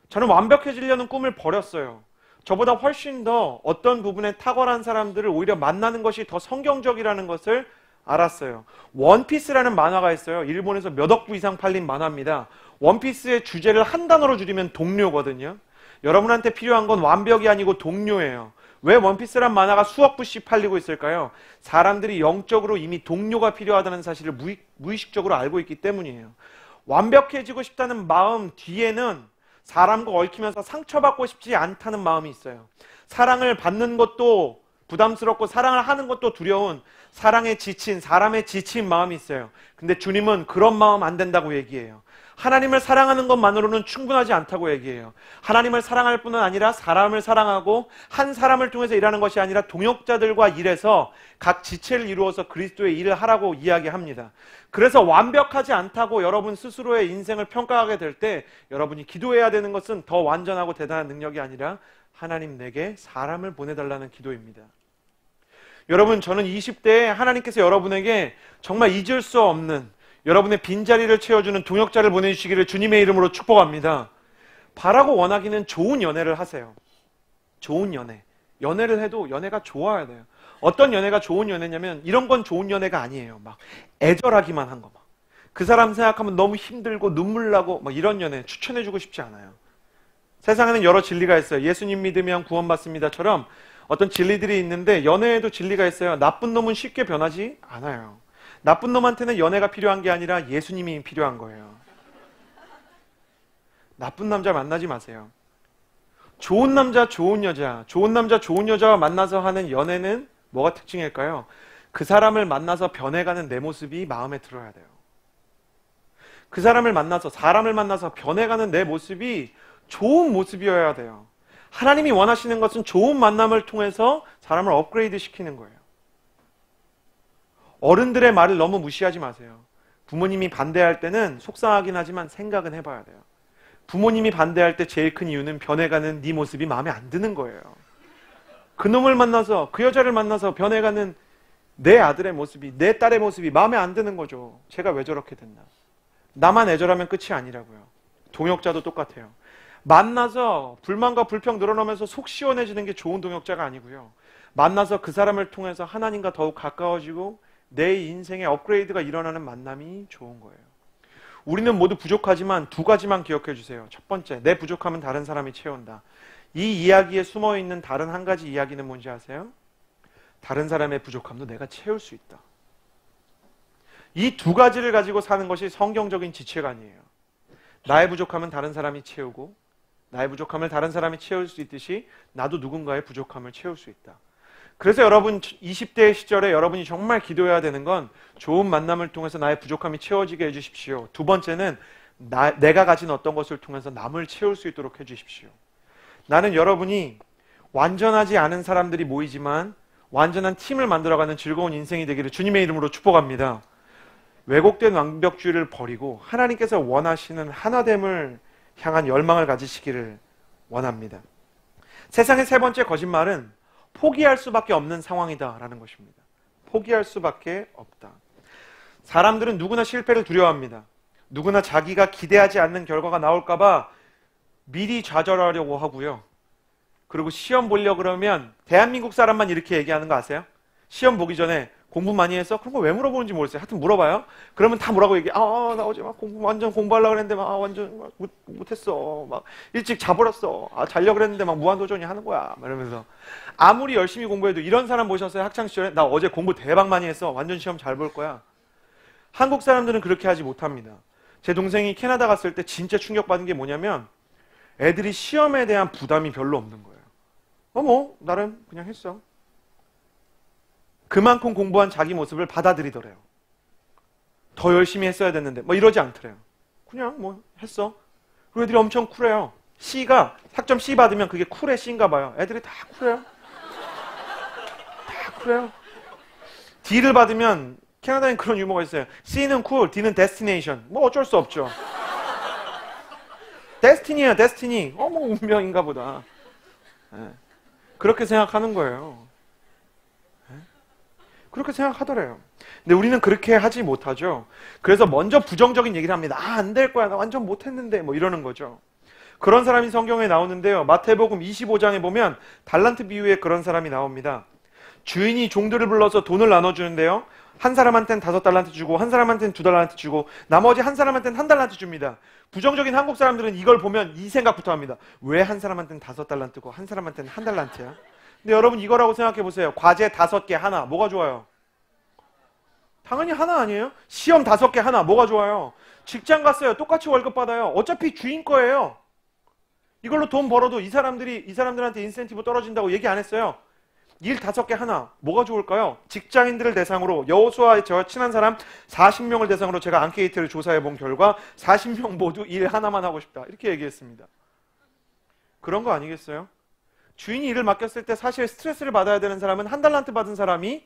저는 완벽해지려는 꿈을 버렸어요. 저보다 훨씬 더 어떤 부분에 탁월한 사람들을 오히려 만나는 것이 더 성경적이라는 것을 알았어요. 원피스라는 만화가 있어요. 일본에서 몇 억 부 이상 팔린 만화입니다. 원피스의 주제를 한 단어로 줄이면 동료거든요. 여러분한테 필요한 건 완벽이 아니고 동료예요. 왜 원피스란 만화가 수억 부씩 팔리고 있을까요? 사람들이 영적으로 이미 동료가 필요하다는 사실을 무의식적으로 알고 있기 때문이에요. 완벽해지고 싶다는 마음 뒤에는 사람과 얽히면서 상처받고 싶지 않다는 마음이 있어요. 사랑을 받는 것도 부담스럽고 사랑을 하는 것도 두려운 사랑에 지친, 사람에 지친 마음이 있어요. 근데 주님은 그런 마음 안 된다고 얘기해요. 하나님을 사랑하는 것만으로는 충분하지 않다고 얘기해요. 하나님을 사랑할 뿐은 아니라 사람을 사랑하고 한 사람을 통해서 일하는 것이 아니라 동역자들과 일해서 각 지체를 이루어서 그리스도의 일을 하라고 이야기합니다. 그래서 완벽하지 않다고 여러분 스스로의 인생을 평가하게 될 때 여러분이 기도해야 되는 것은 더 완전하고 대단한 능력이 아니라 하나님 내게 사람을 보내달라는 기도입니다. 여러분, 저는 20대에 하나님께서 여러분에게 정말 잊을 수 없는 여러분의 빈자리를 채워주는 동역자를 보내주시기를 주님의 이름으로 축복합니다. 바라고 원하기는 좋은 연애를 하세요. 좋은 연애. 연애를 해도 연애가 좋아야 돼요. 어떤 연애가 좋은 연애냐면 이런 건 좋은 연애가 아니에요. 막 애절하기만 한 거. 막. 그 사람 생각하면 너무 힘들고 눈물 나고 막 이런 연애 추천해주고 싶지 않아요. 세상에는 여러 진리가 있어요. 예수님 믿으면 구원받습니다처럼 어떤 진리들이 있는데 연애에도 진리가 있어요. 나쁜 놈은 쉽게 변하지 않아요. 나쁜 놈한테는 연애가 필요한 게 아니라 예수님이 필요한 거예요. 나쁜 남자 만나지 마세요. 좋은 남자, 좋은 여자, 좋은 남자, 좋은 여자와 만나서 하는 연애는 뭐가 특징일까요? 그 사람을 만나서 변해가는 내 모습이 마음에 들어야 돼요. 그 사람을 만나서, 사람을 만나서 변해가는 내 모습이 좋은 모습이어야 돼요. 하나님이 원하시는 것은 좋은 만남을 통해서 사람을 업그레이드 시키는 거예요. 어른들의 말을 너무 무시하지 마세요. 부모님이 반대할 때는 속상하긴 하지만 생각은 해봐야 돼요. 부모님이 반대할 때 제일 큰 이유는 변해가는 네 모습이 마음에 안 드는 거예요. 그놈을 만나서, 그 여자를 만나서 변해가는 내 아들의 모습이, 내 딸의 모습이 마음에 안 드는 거죠. 제가 왜 저렇게 됐나. 나만 애절하면 끝이 아니라고요. 동역자도 똑같아요. 만나서 불만과 불평 늘어나면서 속 시원해지는 게 좋은 동역자가 아니고요. 만나서 그 사람을 통해서 하나님과 더욱 가까워지고 내 인생의 업그레이드가 일어나는 만남이 좋은 거예요. 우리는 모두 부족하지만 두 가지만 기억해 주세요. 첫 번째, 내 부족함은 다른 사람이 채운다. 이 이야기에 숨어있는 다른 한 가지 이야기는 뭔지 아세요? 다른 사람의 부족함도 내가 채울 수 있다. 이 두 가지를 가지고 사는 것이 성경적인 지체관이에요. 나의 부족함은 다른 사람이 채우고 나의 부족함을 다른 사람이 채울 수 있듯이 나도 누군가의 부족함을 채울 수 있다. 그래서 여러분 20대 시절에 여러분이 정말 기도해야 되는 건 좋은 만남을 통해서 나의 부족함이 채워지게 해주십시오. 두 번째는 내가 가진 어떤 것을 통해서 남을 채울 수 있도록 해주십시오. 나는 여러분이 완전하지 않은 사람들이 모이지만 완전한 팀을 만들어가는 즐거운 인생이 되기를 주님의 이름으로 축복합니다. 왜곡된 완벽주의를 버리고 하나님께서 원하시는 하나됨을 향한 열망을 가지시기를 원합니다. 세상의 세 번째 거짓말은 포기할 수밖에 없는 상황이다라는 것입니다. 포기할 수밖에 없다. 사람들은 누구나 실패를 두려워합니다. 누구나 자기가 기대하지 않는 결과가 나올까봐 미리 좌절하려고 하고요. 그리고 시험 보려고 그러면 대한민국 사람만 이렇게 얘기하는 거 아세요? 시험 보기 전에 공부 많이 했어? 그런 거 왜 물어보는지 모르겠어요. 하여튼 물어봐요. 그러면 다 뭐라고 얘기해. 나 어제 막 완전 공부하려고 그랬는데 완전 못했어. 막 일찍 자버렸어. 자려고 그랬는데 막 무한도전이 하는 거야. 막 이러면서. 아무리 열심히 공부해도 이런 사람 보셨어요? 학창시절에? 나 어제 공부 대박 많이 했어. 완전 시험 잘 볼 거야. 한국 사람들은 그렇게 하지 못합니다. 제 동생이 캐나다 갔을 때 진짜 충격받은 게 뭐냐면 애들이 시험에 대한 부담이 별로 없는 거예요. 나름 그냥 했어. 그만큼 공부한 자기 모습을 받아들이더래요. 더 열심히 했어야 됐는데 이러지 않더래요. 그냥 했어. 그리고 애들이 엄청 쿨해요. C가 학점 C 받으면 그게 쿨의 C인가 봐요. 애들이 다 쿨해요. 다 쿨해요. D를 받으면 캐나다엔 그런 유머가 있어요. C는 쿨, D는 데스티네이션. 어쩔 수 없죠. 데스티니야, 데스티니. 운명인가 보다. 그렇게 생각하는 거예요. 그렇게 생각하더래요. 근데 우리는 그렇게 하지 못하죠. 그래서 먼저 부정적인 얘기를 합니다. 안 될 거야. 나 완전 못했는데. 이러는 거죠. 그런 사람이 성경에 나오는데요. 마태복음 25장에 보면 달란트 비유에 그런 사람이 나옵니다. 주인이 종들을 불러서 돈을 나눠주는데요. 한 사람한테는 5달란트 주고 한 사람한테는 2달란트 주고 나머지 한 사람한테는 1달란트 줍니다. 부정적인 한국 사람들은 이걸 보면 이 생각부터 합니다. 왜 한 사람한테는 5달란트고 한 사람한테는 1달란트야? 근데 여러분 이거라고 생각해 보세요. 과제 5개 하나. 뭐가 좋아요? 당연히 하나 아니에요? 시험 5개 하나. 뭐가 좋아요? 직장 갔어요. 똑같이 월급 받아요. 어차피 주인 거예요. 이걸로 돈 벌어도 이 사람들한테 인센티브 떨어진다고 얘기 안 했어요. 일 5개 하나. 뭐가 좋을까요? 직장인들을 대상으로 여호수아의 저와 친한 사람 40명을 대상으로 제가 앙케이트를 조사해 본 결과 40명 모두 일 하나만 하고 싶다. 이렇게 얘기했습니다. 그런 거 아니겠어요? 주인이 일을 맡겼을 때 사실 스트레스를 받아야 되는 사람은 1달란트 받은 사람이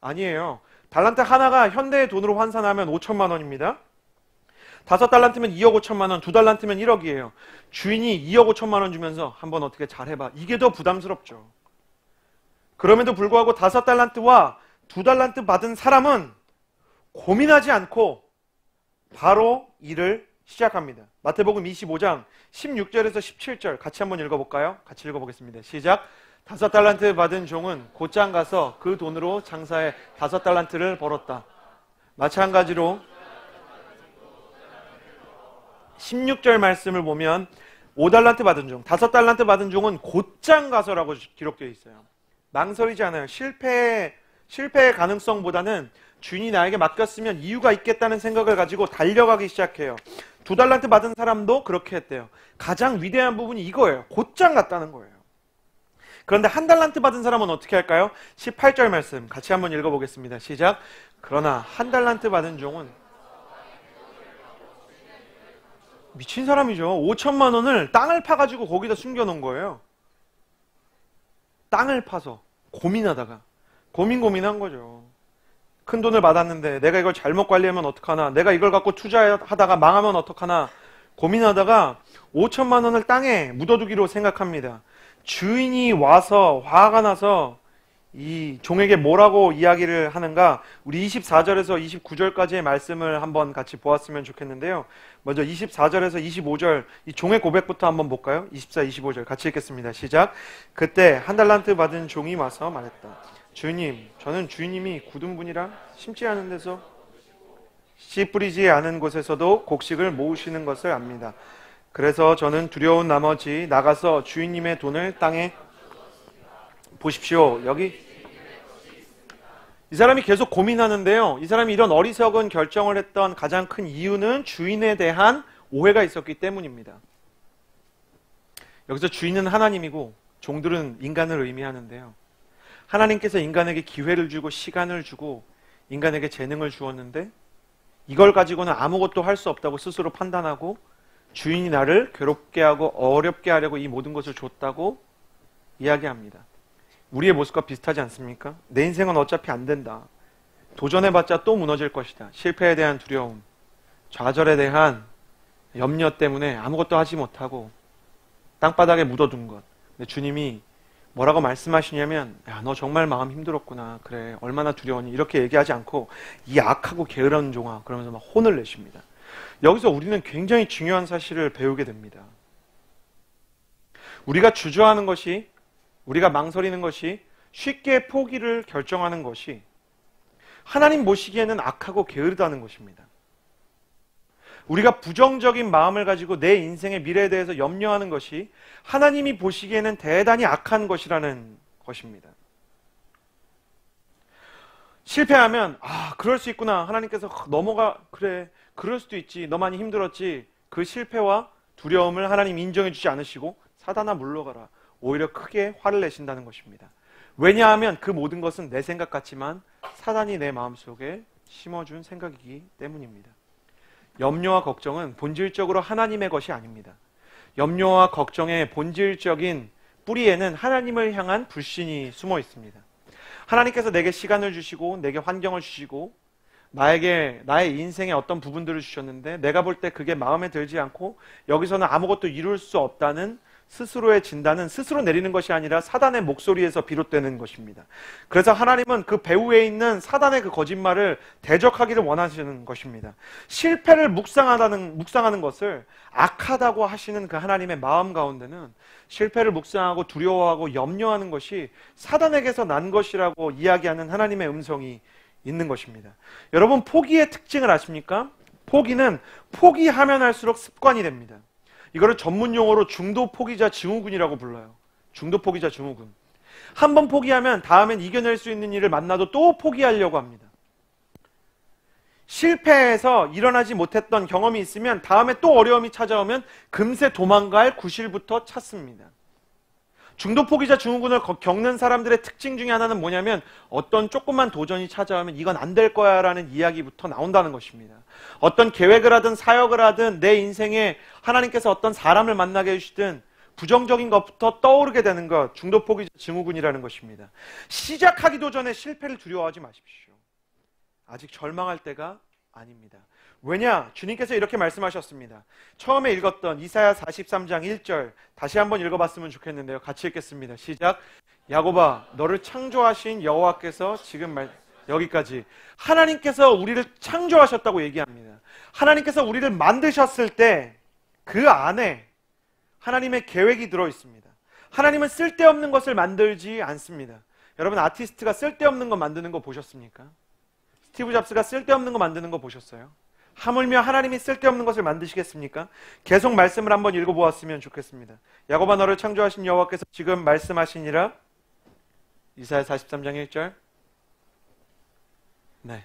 아니에요. 달란트 하나가 현대의 돈으로 환산하면 5천만 원입니다. 5달란트면 2억 5천만 원, 2달란트면 1억이에요. 주인이 2억 5천만 원 주면서 한번 어떻게 잘해봐. 이게 더 부담스럽죠. 그럼에도 불구하고 5달란트와 2달란트 받은 사람은 고민하지 않고 바로 일을 시작합니다. 마태복음 25장 16절에서 17절 같이 한번 읽어볼까요? 같이 읽어보겠습니다. 시작. 5달란트 받은 종은 곧장 가서 그 돈으로 장사해 5달란트를 벌었다. 마찬가지로 16절 말씀을 보면 5달란트 받은 종, 5달란트 받은 종은 곧장 가서라고 기록되어 있어요. 망설이지 않아요. 실패의 가능성보다는 주인이 나에게 맡겼으면 이유가 있겠다는 생각을 가지고 달려가기 시작해요. 2달란트 받은 사람도 그렇게 했대요. 가장 위대한 부분이 이거예요. 곧장 갔다는 거예요. 그런데 1달란트 받은 사람은 어떻게 할까요? 18절 말씀 같이 한번 읽어보겠습니다. 시작. 그러나 1달란트 받은 종은 미친 사람이죠. 5천만 원을 땅을 파가지고 거기다 숨겨놓은 거예요. 땅을 파서 고민하다가 고민한 거죠. 큰 돈을 받았는데 내가 이걸 잘못 관리하면 어떡하나, 내가 이걸 갖고 투자하다가 망하면 어떡하나 고민하다가 5천만 원을 땅에 묻어두기로 생각합니다. 주인이 와서 화가 나서 이 종에게 뭐라고 이야기를 하는가, 우리 24절에서 29절까지의 말씀을 한번 같이 보았으면 좋겠는데요. 먼저 24절에서 25절 이 종의 고백부터 한번 볼까요? 24, 25절 같이 읽겠습니다. 시작. 그때 1달란트 받은 종이 와서 말했다. 주님, 저는 주인님이 굳은 분이라 심지 않은 데서 씨 뿌리지 않은 곳에서도 곡식을 모으시는 것을 압니다. 그래서 저는 두려운 나머지 나가서 주인님의 돈을 땅에 보십시오. 여기 이 사람이 계속 고민하는데요. 이 사람이 이런 어리석은 결정을 했던 가장 큰 이유는 주인에 대한 오해가 있었기 때문입니다. 여기서 주인은 하나님이고 종들은 인간을 의미하는데요. 하나님께서 인간에게 기회를 주고 시간을 주고 인간에게 재능을 주었는데 이걸 가지고는 아무것도 할 수 없다고 스스로 판단하고 주인이 나를 괴롭게 하고 어렵게 하려고 이 모든 것을 줬다고 이야기합니다. 우리의 모습과 비슷하지 않습니까? 내 인생은 어차피 안 된다. 도전해봤자 또 무너질 것이다. 실패에 대한 두려움, 좌절에 대한 염려 때문에 아무것도 하지 못하고 땅바닥에 묻어둔 것. 근데 주님이 뭐라고 말씀하시냐면, 야, 너 정말 마음 힘들었구나. 그래, 얼마나 두려웠니? 이렇게 얘기하지 않고 이 악하고 게으른 종아 그러면서 막 혼을 내십니다. 여기서 우리는 굉장히 중요한 사실을 배우게 됩니다. 우리가 주저하는 것이, 우리가 망설이는 것이, 쉽게 포기를 결정하는 것이 하나님 보시기에는 악하고 게으르다는 것입니다. 우리가 부정적인 마음을 가지고 내 인생의 미래에 대해서 염려하는 것이 하나님이 보시기에는 대단히 악한 것이라는 것입니다. 실패하면 그럴 수 있구나. 하나님께서 넘어가, 그래, 그럴 수도 있지. 너 많이 힘들었지. 그 실패와 두려움을 하나님 인정해 주지 않으시고 사단아 물러가라. 오히려 크게 화를 내신다는 것입니다. 왜냐하면 그 모든 것은 내 생각 같지만 사단이 내 마음속에 심어준 생각이기 때문입니다. 염려와 걱정은 본질적으로 하나님의 것이 아닙니다. 염려와 걱정의 본질적인 뿌리에는 하나님을 향한 불신이 숨어 있습니다. 하나님께서 내게 시간을 주시고 내게 환경을 주시고 나에게 나의 인생의 어떤 부분들을 주셨는데 내가 볼 때 그게 마음에 들지 않고 여기서는 아무것도 이룰 수 없다는 스스로의 진단은 스스로 내리는 것이 아니라 사단의 목소리에서 비롯되는 것입니다. 그래서 하나님은 그 배후에 있는 사단의 그 거짓말을 대적하기를 원하시는 것입니다. 실패를 묵상하는 것을 악하다고 하시는 그 하나님의 마음 가운데는 실패를 묵상하고 두려워하고 염려하는 것이 사단에게서 난 것이라고 이야기하는 하나님의 음성이 있는 것입니다. 여러분, 포기의 특징을 아십니까? 포기는 포기하면 할수록 습관이 됩니다. 이거를 전문 용어로 중도 포기자 증후군이라고 불러요. 중도 포기자 증후군. 한 번 포기하면 다음엔 이겨낼 수 있는 일을 만나도 또 포기하려고 합니다. 실패해서 일어나지 못했던 경험이 있으면 다음에 또 어려움이 찾아오면 금세 도망갈 구실부터 찾습니다. 중도 포기자 증후군을 겪는 사람들의 특징 중에 하나는 뭐냐면 어떤 조그만 도전이 찾아오면 이건 안 될 거야 라는 이야기부터 나온다는 것입니다. 어떤 계획을 하든 사역을 하든 내 인생에 하나님께서 어떤 사람을 만나게 해주시든 부정적인 것부터 떠오르게 되는 것, 중도 포기자 증후군이라는 것입니다. 시작하기도 전에 실패를 두려워하지 마십시오. 아직 절망할 때가 아닙니다. 왜냐? 주님께서 이렇게 말씀하셨습니다. 처음에 읽었던 이사야 43장 1절 다시 한번 읽어봤으면 좋겠는데요. 같이 읽겠습니다. 시작. 야곱아, 너를 창조하신 여호와께서 지금 여기까지 하나님께서 우리를 창조하셨다고 얘기합니다. 하나님께서 우리를 만드셨을 때 그 안에 하나님의 계획이 들어있습니다. 하나님은 쓸데없는 것을 만들지 않습니다. 여러분, 아티스트가 쓸데없는 거 만드는 거 보셨습니까? 스티브 잡스가 쓸데없는 거 만드는 거 보셨어요? 하물며 하나님이 쓸데없는 것을 만드시겠습니까? 계속 말씀을 한번 읽어보았으면 좋겠습니다. 야곱아, 너를 창조하신 여호와께서 지금 말씀하시니라. 이사야 43장 1절. 네,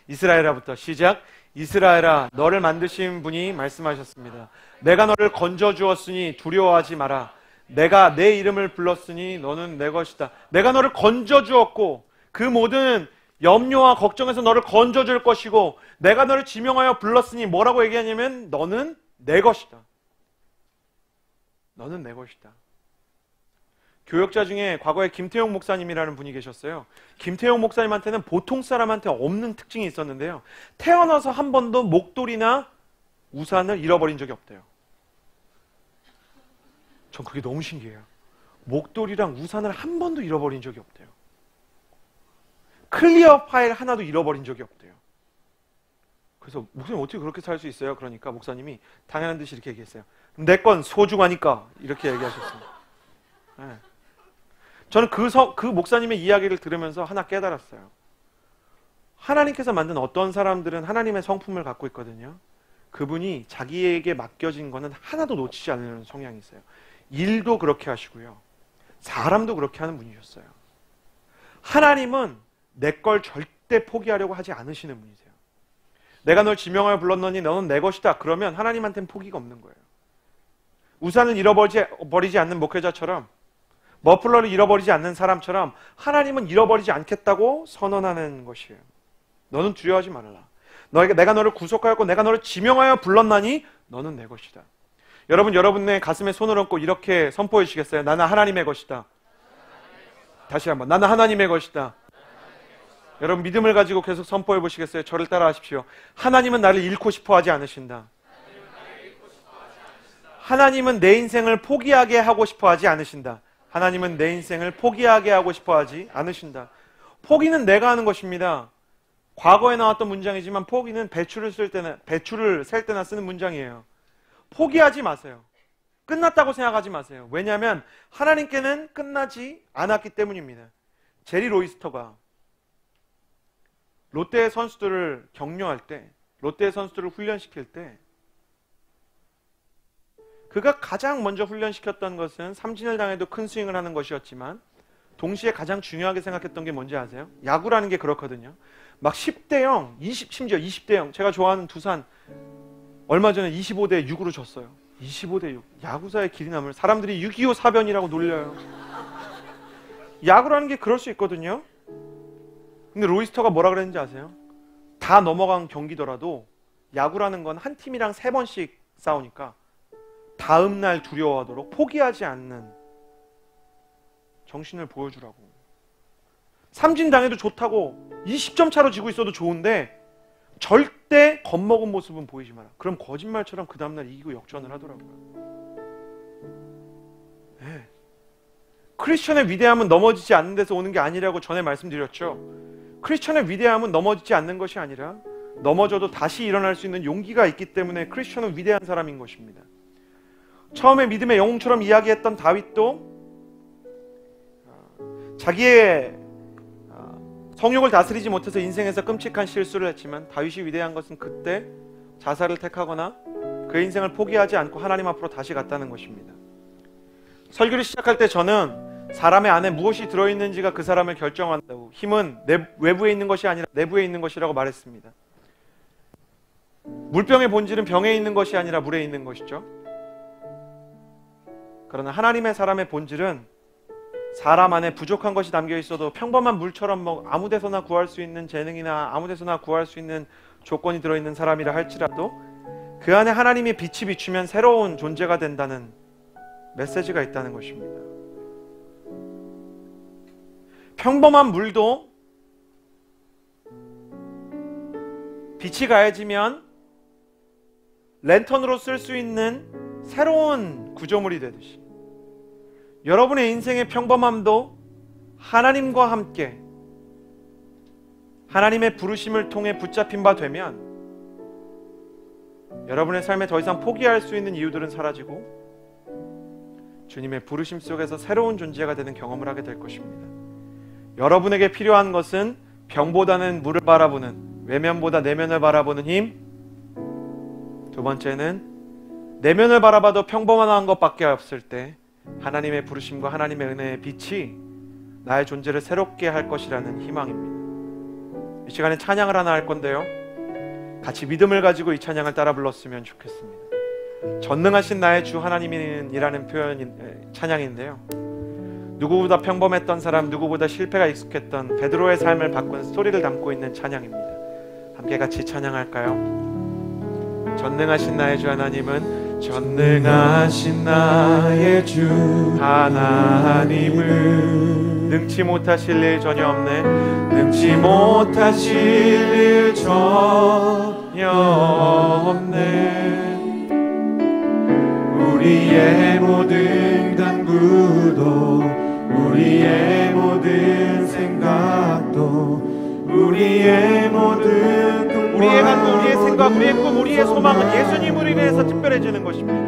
이스라엘아부터 시작. 이스라엘아, 너를 만드신 분이 말씀하셨습니다. 내가 너를 건져주었으니 두려워하지 마라. 내가 내 이름을 불렀으니 너는 내 것이다. 내가 너를 건져주었고 그 모든 염려와 걱정에서 너를 건져줄 것이고 내가 너를 지명하여 불렀으니 뭐라고 얘기하냐면 너는 내 것이다. 너는 내 것이다. 교역자 중에 과거에 김태용 목사님이라는 분이 계셨어요. 김태용 목사님한테는 보통 사람한테 없는 특징이 있었는데요. 태어나서 한 번도 목도리나 우산을 잃어버린 적이 없대요. 전 그게 너무 신기해요. 목도리랑 우산을 한 번도 잃어버린 적이 없대요. 클리어 파일 하나도 잃어버린 적이 없대요. 그래서 목사님 어떻게 그렇게 살 수 있어요? 그러니까 목사님이 당연한 듯이 이렇게 얘기했어요. 내 건 소중하니까 이렇게 얘기하셨습니다. 네. 저는 그 목사님의 이야기를 들으면서 하나 깨달았어요. 하나님께서 만든 어떤 사람들은 하나님의 성품을 갖고 있거든요. 그분이 자기에게 맡겨진 거는 하나도 놓치지 않는 성향이 있어요. 일도 그렇게 하시고요. 사람도 그렇게 하는 분이셨어요. 하나님은 내 걸 절대 포기하려고 하지 않으시는 분이세요. 내가 널 지명하여 불렀노니 너는 내 것이다. 그러면 하나님한테는 포기가 없는 거예요. 우산을 잃어버리지 않는 목회자처럼 머플러를 잃어버리지 않는 사람처럼 하나님은 잃어버리지 않겠다고 선언하는 것이에요. 너는 두려워하지 말라. 내가 너를 구속하였고 내가 너를 지명하여 불렀나니 너는 내 것이다. 여러분, 여러분의 가슴에 손을 얹고 이렇게 선포해 주시겠어요? 나는 하나님의 것이다. 다시 한번, 나는 하나님의 것이다. 여러분, 믿음을 가지고 계속 선포해 보시겠어요? 저를 따라 하십시오. 하나님은 나를 잃고 싶어 하지 않으신다. 하나님은 내 인생을 포기하게 하고 싶어 하지 않으신다. 하나님은 내 인생을 포기하게 하고 싶어 하지 않으신다. 포기는 내가 하는 것입니다. 과거에 나왔던 문장이지만 포기는 배추를 셀 때나 쓰는 문장이에요. 포기하지 마세요. 끝났다고 생각하지 마세요. 왜냐하면 하나님께는 끝나지 않았기 때문입니다. 제리 로이스터가 롯데 선수들을 격려할 때, 롯데 선수들을 훈련시킬 때 그가 가장 먼저 훈련시켰던 것은 삼진을 당해도 큰 스윙을 하는 것이었지만 동시에 가장 중요하게 생각했던 게 뭔지 아세요? 야구라는 게 그렇거든요. 막 10대 0, 심지어 20대 0. 제가 좋아하는 두산 얼마 전에 25대 6으로 졌어요. 25대 6. 야구사의 길이 남을 사람들이 6.25 사변이라고 놀려요. 야구라는 게 그럴 수 있거든요. 근데 로이스터가 뭐라 그랬는지 아세요? 다 넘어간 경기더라도 야구라는 건 한 팀이랑 3번씩 싸우니까 다음 날 두려워하도록 포기하지 않는 정신을 보여주라고. 삼진 당해도 좋다고 20점 차로 지고 있어도 좋은데 절대 겁먹은 모습은 보이지 마라. 그럼 거짓말처럼 그 다음날 이기고 역전을 하더라고요. 네. 크리스천의 위대함은 넘어지지 않는 데서 오는 게 아니라고 전에 말씀드렸죠. 크리스천의 위대함은 넘어지지 않는 것이 아니라 넘어져도 다시 일어날 수 있는 용기가 있기 때문에 크리스천은 위대한 사람인 것입니다. 처음에 믿음의 영웅처럼 이야기했던 다윗도 자기의 성욕을 다스리지 못해서 인생에서 끔찍한 실수를 했지만 다윗이 위대한 것은 그때 자살을 택하거나 그의 인생을 포기하지 않고 하나님 앞으로 다시 갔다는 것입니다. 설교를 시작할 때 저는 사람의 안에 무엇이 들어있는지가 그 사람을 결정한다고, 힘은 외부에 있는 것이 아니라 내부에 있는 것이라고 말했습니다. 물병의 본질은 병에 있는 것이 아니라 물에 있는 것이죠. 그러나 하나님의 사람의 본질은 사람 안에 부족한 것이 담겨 있어도 평범한 물처럼 아무 데서나 구할 수 있는 재능이나 아무 데서나 구할 수 있는 조건이 들어있는 사람이라 할지라도 그 안에 하나님의 빛이 비추면 새로운 존재가 된다는 메시지가 있다는 것입니다. 평범한 물도 빛이 가해지면 랜턴으로 쓸 수 있는 새로운 구조물이 되듯이 여러분의 인생의 평범함도 하나님과 함께 하나님의 부르심을 통해 붙잡힌 바 되면 여러분의 삶에 더 이상 포기할 수 있는 이유들은 사라지고 주님의 부르심 속에서 새로운 존재가 되는 경험을 하게 될 것입니다. 여러분에게 필요한 것은 병보다는 물을 바라보는, 외면보다 내면을 바라보는 힘. 두 번째는 내면을 바라봐도 평범한 것밖에 없을 때 하나님의 부르심과 하나님의 은혜의 빛이 나의 존재를 새롭게 할 것이라는 희망입니다. 이 시간에 찬양을 하나 할 건데요, 같이 믿음을 가지고 이 찬양을 따라 불렀으면 좋겠습니다. 전능하신 나의 주 하나님이라는 찬양인데요, 누구보다 평범했던 사람, 누구보다 실패가 익숙했던 베드로의 삶을 바꾼 스토리를 담고 있는 찬양입니다. 함께 같이 찬양할까요? 전능하신 나의 주 하나님은, 전능하신 나의 주 하나님은 능치 못하실 일 전혀 없네, 능치 못하실 일 전혀 없네. 우리의 모든 간구도, 우리의 모든 생각도, 우리의 모든 꿈과, 우리의 간구, 우리의 생각, 우리의 꿈, 우리의 소망은 예수님으로 인해서 특별해지는 것입니다.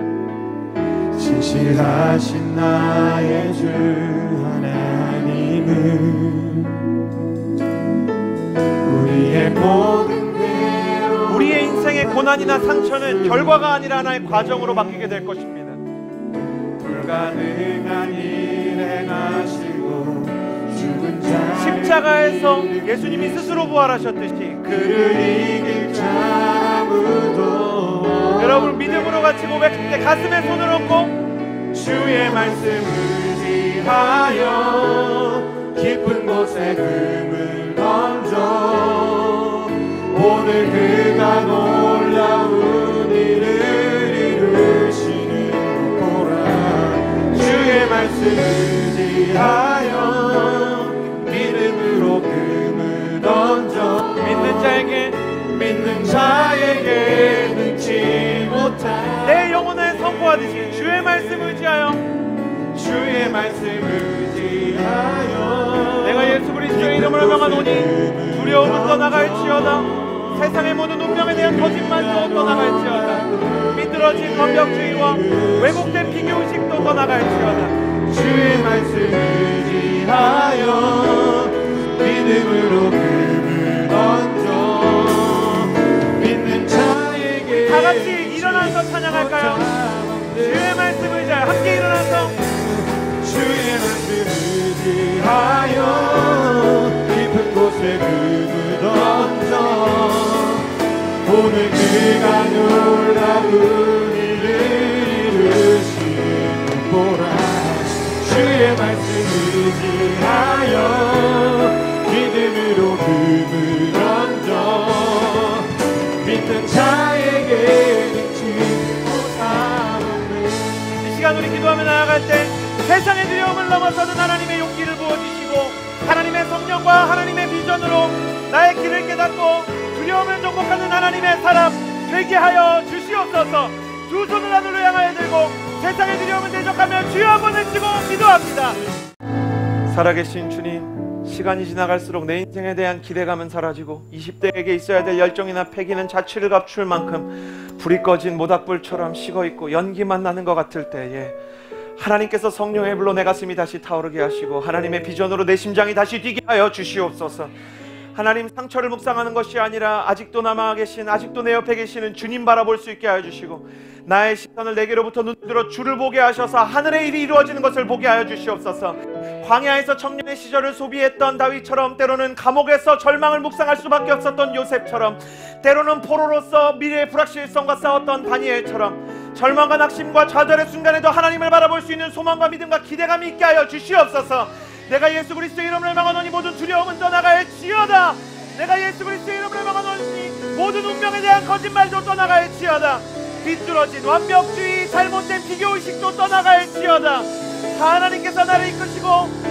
진실하신 나의 주 하나님은 우리의 모든 대로, 우리의 인생의 고난이나 상처는 결과가 아니라 하나의 과정으로 바뀌게 될 것입니다. 불가능한 일 행하시고 죽은 자 십자가에서 예수님이 스스로 부활하셨듯이 그를 이길 자 아무도. 여러분 믿음으로 같이 고백할 때 가슴에 손을 얹고 주의 말씀 의지하며 의지하여 깊은 곳에 금을 던져 오늘 그가 놀라운 일을 이루시는 보라. 주의 말씀 의지하여 믿음으로 금을 던져 믿는 자에게 능치 못한 내 영혼을 선포하듯이 주의 말씀 의지하여 내가 예수 그리스도의 이름으로 명하노니 두려움은 떠나갈지어다. 세상의 모든 운명에 대한 거짓말도 떠나갈지어다. 삐뚤어진 권력주의와 왜곡된 비교의식도 떠나갈지어다. 주의 말씀 의지하여 믿음으로 금을 던져 믿는 자에게 다같이 일어나서 찬양할까요? 주의 말씀 의지하여 함께 일어나서 주의 말씀 의지하여 깊은 곳에 금을 던져 오늘 그가 놀라운 일을 이루시는 보라. 주의 말씀 의지하여 믿음으로 금을 던져 믿는 자에게 능치 못하네. 이 시간 우리 기도하며 나아갈 때 세상의 두려움을 넘어서는 하나님의 용기를 부어주시고 하나님의 성령과 하나님의 비전으로 나의 길을 깨닫고 두려움을 정복하는 하나님의 사람 되게 하여 주시옵소서. 두 손을 하늘로 향하여 들고 세상의 두려움을 대적하며 주여 한번 외치고 기도합니다. 살아계신 주님, 시간이 지나갈수록 내 인생에 대한 기대감은 사라지고 20대에게 있어야 될 열정이나 패기는 자취를 감출 만큼 불이 꺼진 모닥불처럼 식어있고 연기만 나는 것 같을 때에 하나님께서 성령의 불로 내 가슴이 다시 타오르게 하시고 하나님의 비전으로 내 심장이 다시 뛰게 하여 주시옵소서. 하나님, 상처를 묵상하는 것이 아니라 아직도 남아 계신, 아직도 내 옆에 계시는 주님 바라볼 수 있게 하여 주시고 나의 시선을 내게로부터 눈들어 주를 보게 하셔서 하늘의 일이 이루어지는 것을 보게 하여 주시옵소서. 광야에서 청년의 시절을 소비했던 다윗처럼, 때로는 감옥에서 절망을 묵상할 수밖에 없었던 요셉처럼, 때로는 포로로서 미래의 불확실성과 싸웠던 다니엘처럼 절망과 낙심과 좌절의 순간에도 하나님을 바라볼 수 있는 소망과 믿음과 기대감이 있게 하여 주시옵소서. 내가 예수 그리스도의 이름을 명하노니 모든 두려움은 떠나갈지어다. 내가 예수 그리스도의 이름을 명하노니 모든 운명에 대한 거짓말도 떠나갈지어다. 비뚤어진 완벽주의, 잘못된 비교의식도 떠나갈지어다. 다 하나님께서 나를 이끄시고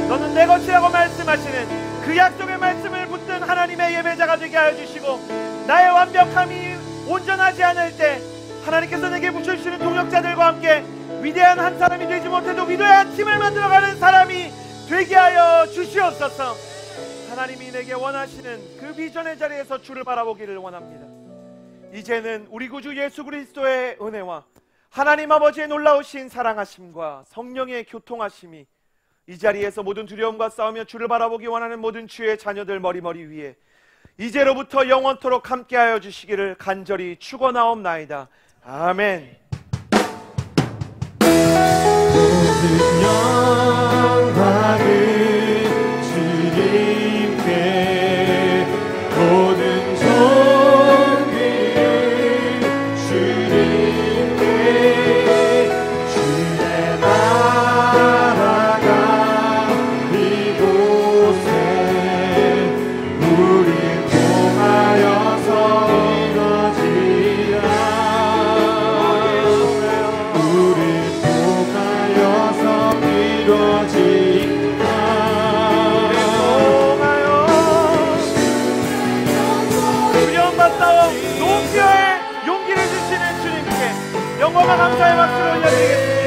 너는 내 것이라고 말씀하시는 그 약속의 말씀을 붙든 하나님의 예배자가 되게 하여 주시고 나의 완벽함이 온전하지 않을 때 하나님께서 내게 붙여주시는 동역자들과 함께 위대한 한 사람이 되지 못해도 위대한 팀을 만들어가는 사람이 되게 하여 주시옵소서. 하나님이 내게 원하시는 그 비전의 자리에서 주를 바라보기를 원합니다. 이제는 우리 구주 예수 그리스도의 은혜와 하나님 아버지의 놀라우신 사랑하심과 성령의 교통하심이 이 자리에서 모든 두려움과 싸우며 주를 바라보기 원하는 모든 주의 자녀들 머리머리 위에 이제로부터 영원토록 함께하여 주시기를 간절히 축원하옵나이다. 아멘. 모든 영광은 주님께, 모든 존귀는 주님께, 주의 나라가 이곳에 우리 통하여서 이루어지라. 우리 통하여서 이루어지라. 두려움과 싸워 높이의 용기를 주시는 주님께 영광과 감사의 박수를 올려드리겠습니다.